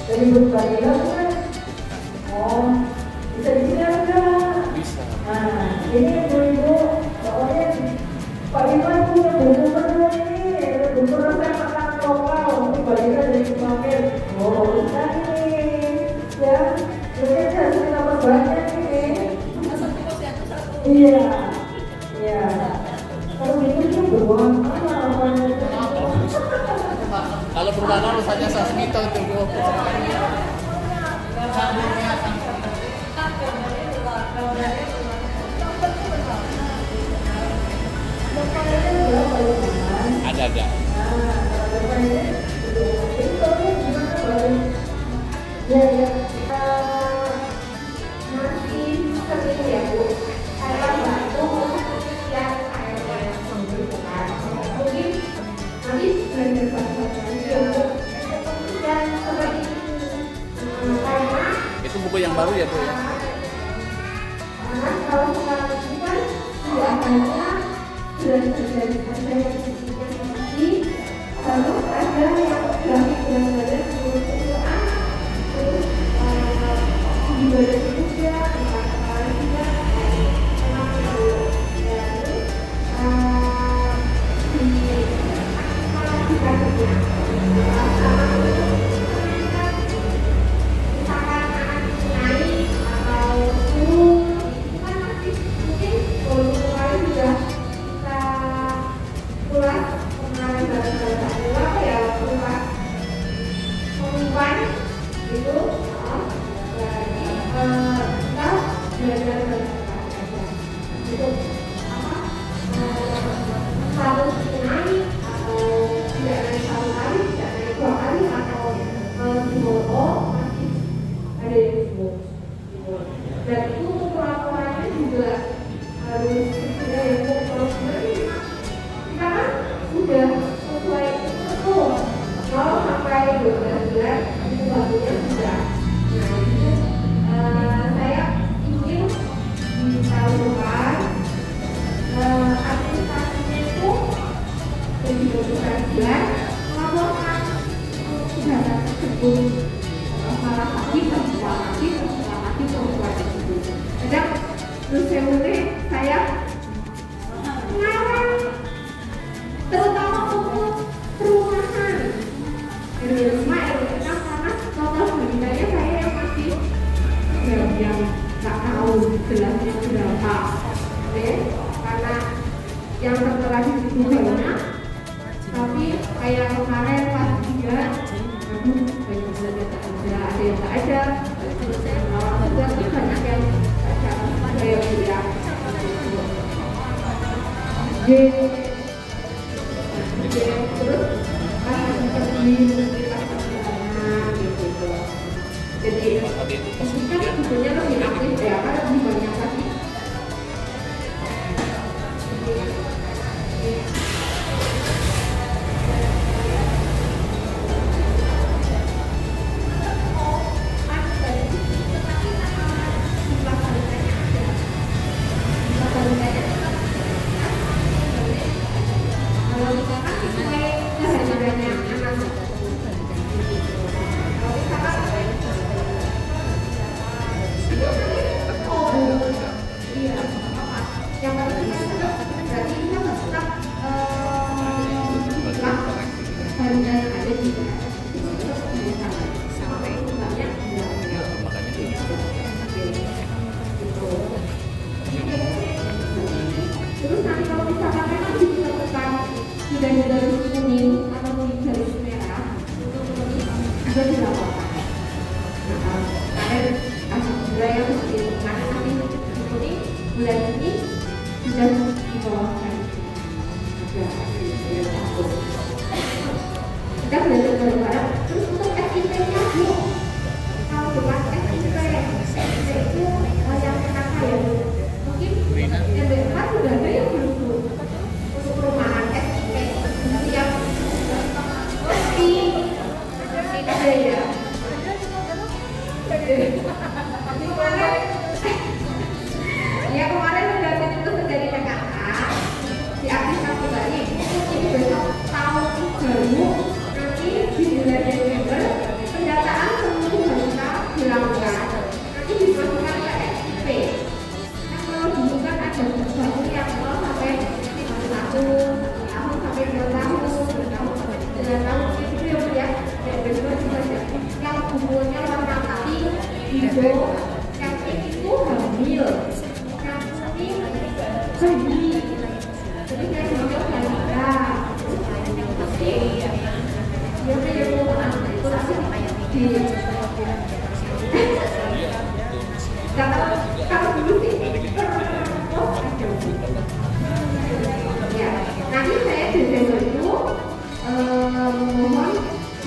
[SPEAKER 3] Dari berbagai kan? Oh, bisa di sini ada.
[SPEAKER 4] Bisa.
[SPEAKER 3] Nah, ini ibu-ibu, pokoknya Pak Iwan punya bener-bener ini, bener-bener saya makan lokal, dibagikan dari kemarin. Oh, bisa ini, ya, jadi harus kita perbanyak ini. Iya, iya. Kalau gitu sih beruang apa?
[SPEAKER 4] Kalau berulang rasanya Sasmito itu Bu. Ada.
[SPEAKER 3] Ya.
[SPEAKER 7] Masih seperti itu ya Bu. Saya bantu yang saya membutuhkan. Mungkin nanti belajar bahasa ya Bu. Dan seperti itu. Karena
[SPEAKER 4] Itu buku yang baru ya Bu ya.
[SPEAKER 7] karena kalau sekarang ini kan sudah banyak sudah terjadi ada yang tinggi, lalu ada yang berat kemudian terus ibadah juga kali juga memang lalu misalkan naik atau turun kan masih mungkin kalau kemarin sudah kita pulas kemarin bareng-bareng apa ya pulas pengumuman itu berarti kita belajar itu apa harus naik atau tidak naik satu kali, tidak naik dua kali atau di bawah masih ada yang disebut dan itu untuk laporannya juga harus ada yang kalau sebenarnya kita kan sudah sesuai itu kalau sampai 12 bulan itu barunya sudah nah itu saya ingin di tahun depan administrasinya itu lebih berkelanjutan melaporkan kejahatan tersebut salah lagi perempuan tersebut. Kadang terus saya mengarang terutama untuk perumahan RW 5, RW 6 karena total pendidikannya saya yang masih yang nggak tahu jelasnya berapa. Oke, karena yang tertera di situ banyak, tapi kayak kemarin pas 3 aduh banyak belajar ada yang nggak ada terus juga banyak yang baca terus pas pergi gitu. Jadi kan sebetulnya lebih aktif ya, kan lebih banyak lagi. Terus nanti kalau misalkan memang ditemukan tidak ada garis kuning atau garis merah untuk memenuhi juga tidak apa-apa. Kalian kasih gula yang mesti karena nanti kuning bulan ini sudah di bawah garis. Kita belajar bareng-bareng. Terus untuk SIP-nya Bu, kalau bukan SIP itu yang kenapa ya? Mungkin yang dekat sudah ada yang belum untuk perumahan SIP yang pasti ada ya. Kemarin sudah itu terjadi PKK diaktifkan kembali. Jadi besok tahun baru nanti di bulan Desember pendataan seluruh balita dilakukan. Nanti dimasukkan ke SIP. Dulu kan ada sesuatu yang 0 sampai 1 tahun sampai 2 tahun, 9 tahun itu ya, dan kedua juga yang umurnya warna putih, hijau, yang itu hamil, yang kuning bayi, jadi yang hijau balita, yang putih, dia penyembuhan itu langsung di kalau dulu sih ya, nanti saya Desember itu mohon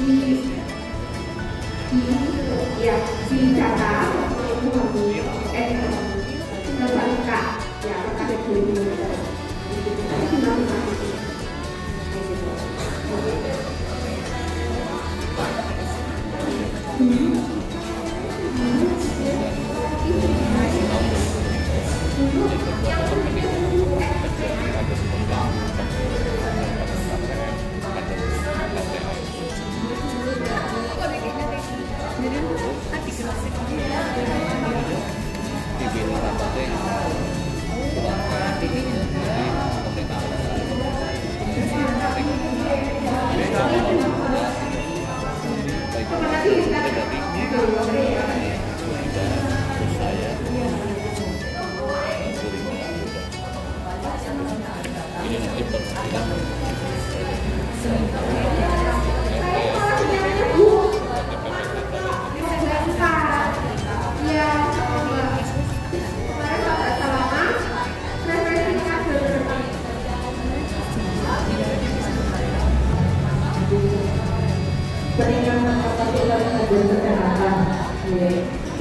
[SPEAKER 7] di data itu hamil balita ya pada 2020.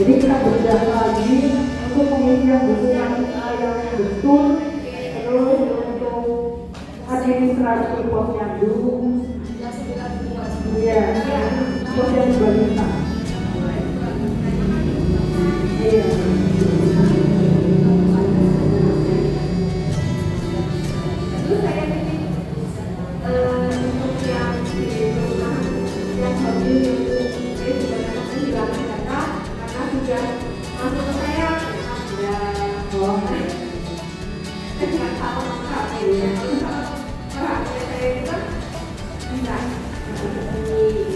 [SPEAKER 6] Jadi kita bedah lagi untuk pengisian dukungan yang betul, terus untuk administrasi posyandu, ya, posyandu balita. Iya.
[SPEAKER 7] Terus saya ingin untuk yang di rumah yang hamil sudah masuk ke saya ya bohong dengan tahun saya itu kan bisa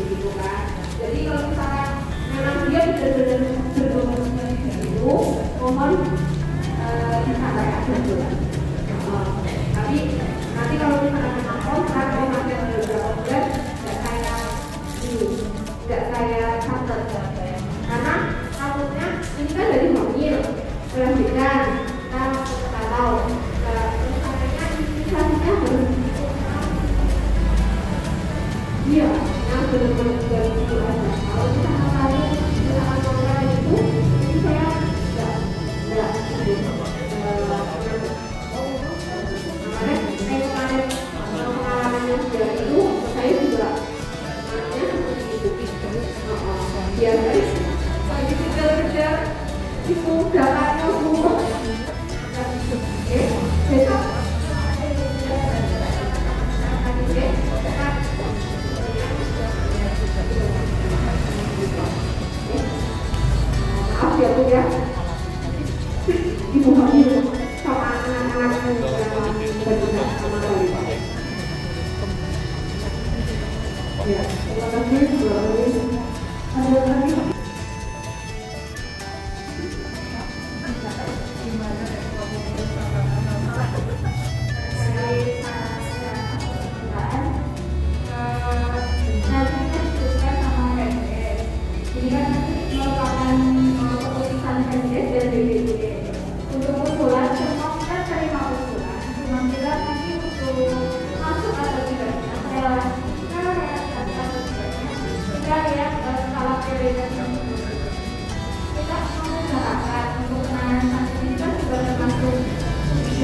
[SPEAKER 7] gitu kan. Jadi kalau misalkan memang dia benar-benar berkomunikasi itu mohon disampaikan dulu. Tapi nanti kalau misalkan memang kontrak masih ada beberapa bulan nggak saya catat karena takutnya ini kan dari hamil, melahirkan, kalau misalnya ini bisa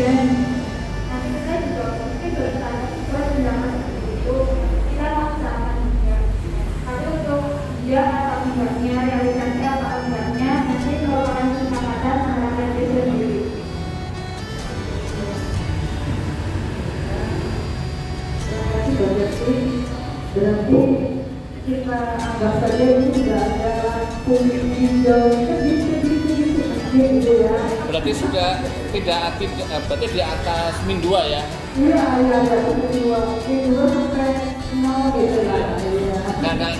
[SPEAKER 7] presiden. Nanti kita juga mungkin bertanya sesuai dengan itu kita laksanakan juga. Tapi untuk dia apa enggaknya, realisasi apa enggaknya, nanti merupakan kesepakatan antara presiden sendiri.
[SPEAKER 3] Berarti kita anggap saja itu sudah ada lampu hijau gitu ya.
[SPEAKER 4] Berarti sudah berarti di atas min 2 ya?
[SPEAKER 3] Iya, ada min 2 sampai 0 gitu ya.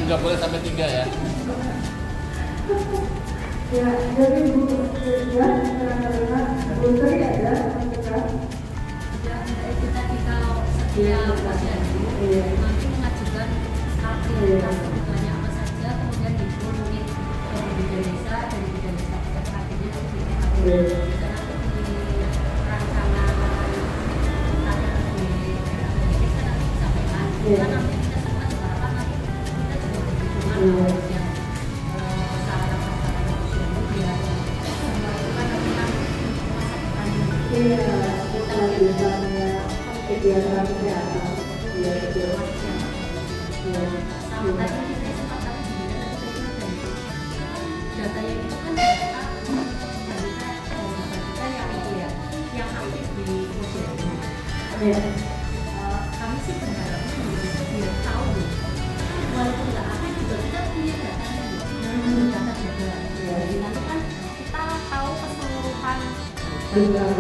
[SPEAKER 4] Nggak boleh sampai 3 ya?
[SPEAKER 3] Ya, jadi Bu ya, kadang-kadang Bu Sri ada mendekat.
[SPEAKER 8] Kita setiap posyandu nanti mengajukan kebutuhannya apa saja, kemudian dihubungi dari bidang desa, dari bidang desa akhirnya kita nanti di rancangan di desa nanti disampaikan. Kita nanti kita semua sebarang nanti kita juga berhubungan yang sarana prasarana posyandu biar semua itu kan nanti
[SPEAKER 3] kegiatan kesehatan
[SPEAKER 8] sama tadi kita sempat tadi juga data yang itu kan data yang itu ya yang aktif di posyandu. Kami sih berharap biar tahu walaupun nggak aktif juga kita punya datanya data juga. Jadi nanti kan kita tahu keseluruhan jadi bukan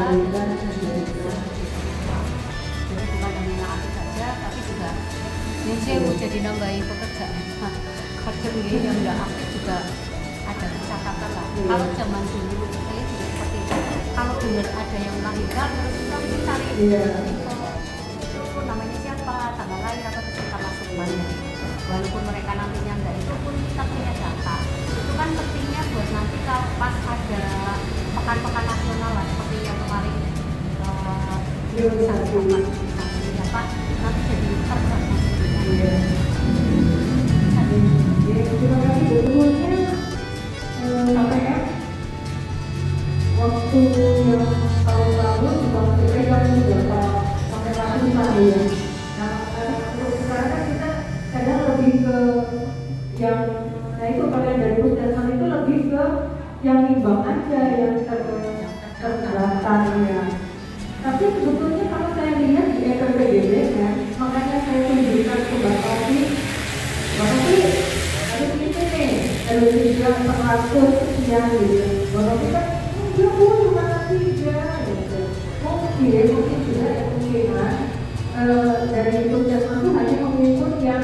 [SPEAKER 8] hanya aktif saja tapi juga ini jadi nambahin pekerjaan. Kadang yang nggak aktif juga ada catatan lah. Kalau zaman dulu saya juga seperti itu. Kalau benar ada yang melahirkan terus kita cari itu namanya siapa, tanggal lahir atau peserta masuknya. Walaupun mereka nantinya enggak itu pun kita punya data. Itu kan pentingnya buat nanti kalau pas ada pekan-pekan nasional lah seperti yang kemarin nanti jadi tercatat.
[SPEAKER 3] Terima kasih betulnya sampai ya waktu yang tahun lalu juga pegang beberapa sampai tahun lalu ya. Nah sekarang kan kita kadang lebih ke yang itu kalian dari puskesmas itu lebih ke yang imbang aja yang terdaftar ya. Tapi sebetulnya kalau saya lihat di EPPDB ya, makanya saya tunjukkan ke Bapak Sri, Bapak Sri harus ini nih, harus dibilang 100 sekian gitu. Bapak Sri kan, enggak Bu, cuma 3 gitu. Mungkin juga ya kemungkinan dari puskesmas itu hanya mengikut yang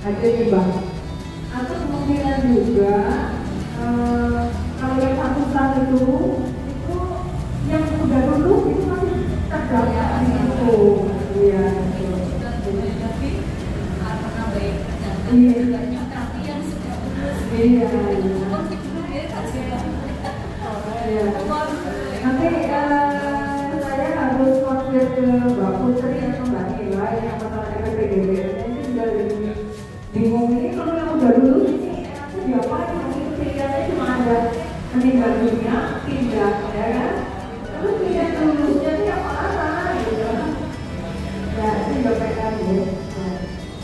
[SPEAKER 3] ada di bank. Atau kemungkinan juga kalau yang satu itu yang sudah lulus itu masih terdaftar di situ. Iya.
[SPEAKER 8] Karena baik juga tapi yang sudah lulus.
[SPEAKER 3] Iya. Nanti saya harus konfirm ke Mbak Putri atau Mbak Nila yang masalah EPPDB. Ini sudah bingung ini kalau yang udah lulus ini diapain? Mungkin pilihannya cuma ada meninggal dunia, pindah, ya kan? Terus pilihan lulusnya itu yang mana gitu? Ya, ini udah PKB ya.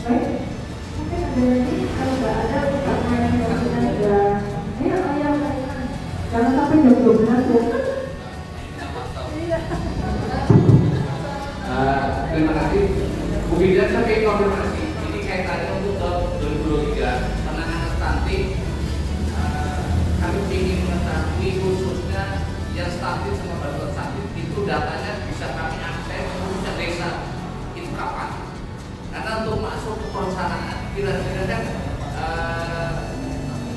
[SPEAKER 3] Baik, mungkin ada lagi kalau nggak ada karena kita sudah yang jangan sampai jam 12 ya.
[SPEAKER 4] Terima kasih Bu Bidan, saya konfirmasi ini kaitannya untuk tahun 2023 penanganan stunting. Kami ingin mengetahui khususnya yang stunting sama bantuan stunting itu datanya bisa kami akses khususnya desa itu kapan? Karena untuk masuk ke perencanaan kira-kira kan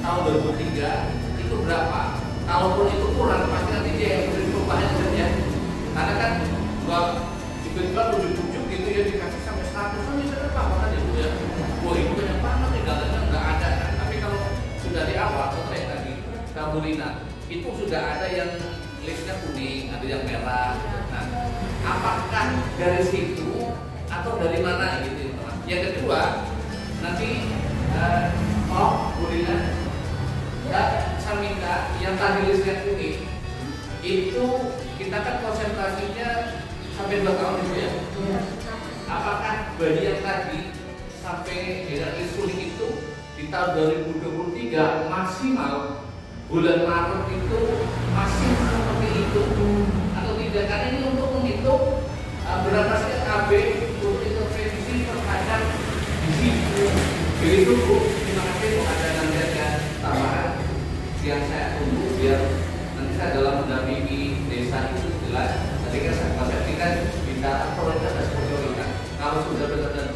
[SPEAKER 4] tahun 2003 itu berapa? Kalaupun itu kurang pasti nanti dia yang beri perubahan saja. Karena kan tiba-tiba ujuk-ujuk gitu ya dikasih sampai 100 kan bisa apa kan ya Bu ya? Wah itu banyak banget nih datanya nggak ada kan? Tapi kalau sudah di awal setelah tadi Kabulina itu sudah ada yang listnya kuning, ada yang merah. Nah, apakah dari situ atau dari mana gitu? Yang kedua nanti Bu Lina saya minta yang tadi listnya kuning itu kita kan konsentrasinya sampai 2 tahun itu ya. Apakah bayi yang tadi sampai hierarki suling itu di tahun 2023 maksimal bulan Maret itu masih seperti itu atau tidak? Karena ini untuk menghitung berapa sih KB untuk intervensi terhadap gizi. Begitu Bu, terima kasih ada nanti ada tambahan yang saya tunggu biar nanti saya dalam mendampingi desa itu jelas. Tadi kan saya kita bicara prioritas dan prioritas. Kalau sudah benar-benar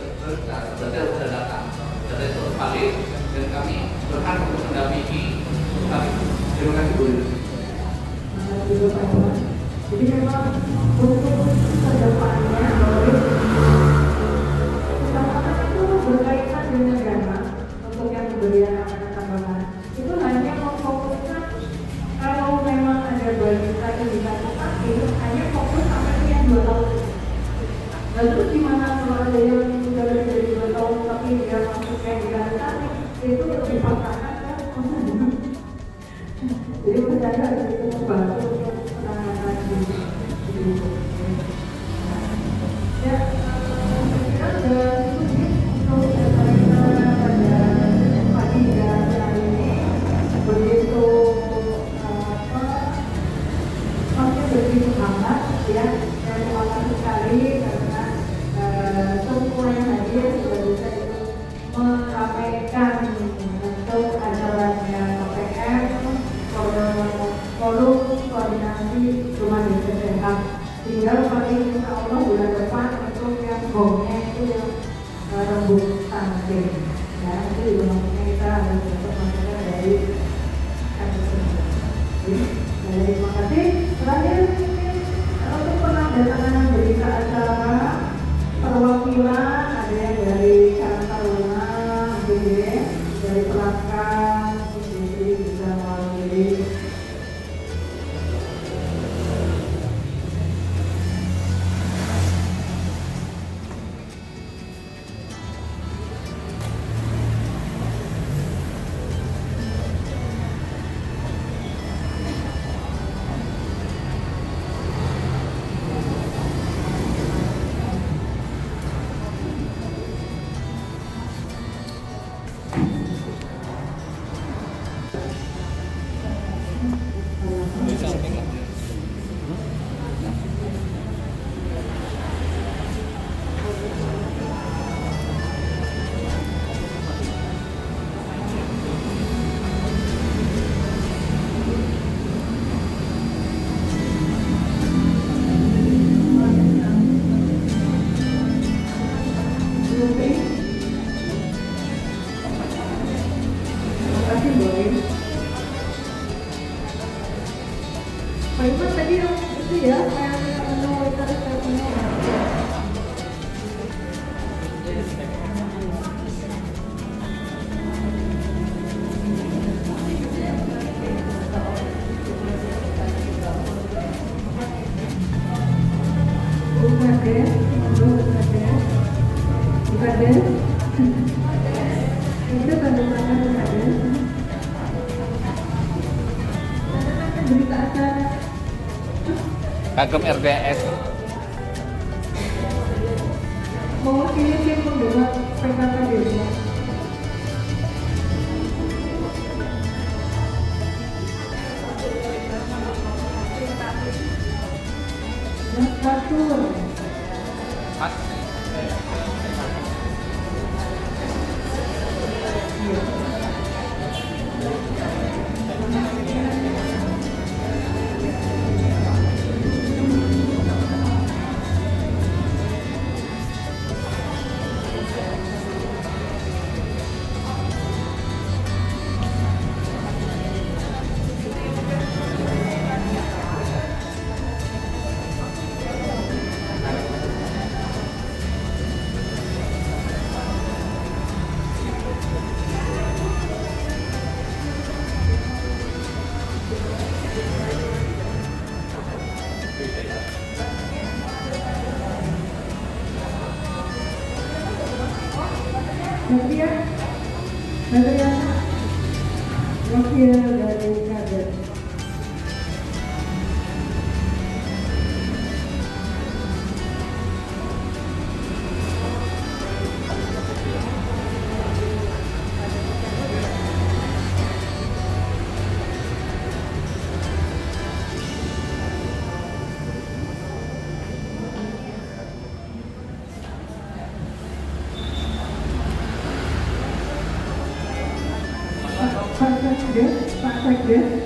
[SPEAKER 4] sudah datang, sudah itu valid dan kami berhak untuk mendampingi kami. Terima kasih Bu.
[SPEAKER 3] Jadi memang untuk kedepannya usaha itu berkaitan dengan dana untuk yang pemberian makanan tambahan. Itu hanya memfokuskan kalau memang ada balita indikasi sakit, hanya fokus sampai yang 2 tahun. Lalu gimana kalau ada yang sudah lebih dari 2 tahun tapi dia masuknya indikasi sakit, itu lebih paksakan kan? Jadi menurut saya itu membantu untuk penanganan ini. Ya, kita sudah untuk pada pagi dan hari ini begitu masih begitu hangat ya, dan terima kasih sekali karena semua yang hadir sudah bisa meramaikan untuk acaranya KPM forum koordinasi rumah desa sehat. Tinggal paling insya Allah bulan depan untuk yang gongnya itu yang rembuk tangkir ya, itu juga maksudnya kita harus dapat masalah dari terima kasih. Terakhir untuk penandatanganan berita acara perwakilan ada yang dari Karang Taruna, dari Pelangkan, bisa mewakili.
[SPEAKER 4] Kagem RDS
[SPEAKER 3] mewakili tim penggerak PKK desa. Wakil dari kader. ya.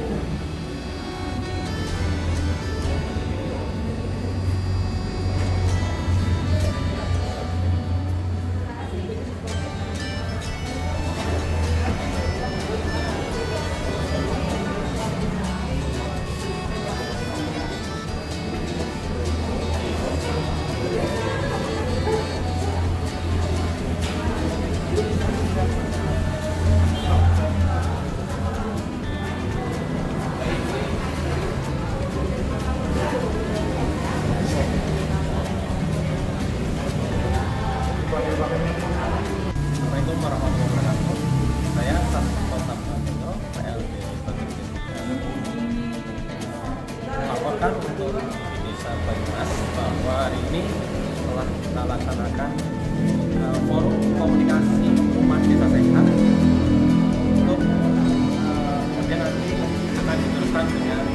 [SPEAKER 9] Assalamualaikum warahmatullahi wabarakatuh. Saya Satpam Manyo, PLT melaporkan untuk Desa Banyumas bahwa hari ini telah kita laksanakan forum komunikasi rumah desa sehat untuk kemudian nanti akan diteruskan dengan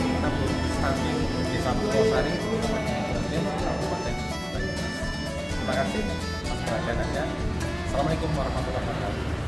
[SPEAKER 9] stunting Desa Purwosari Kabupaten Banyumas. Terima kasih atas perhatian Anda. Assalamualaikum warahmatullahi wabarakatuh.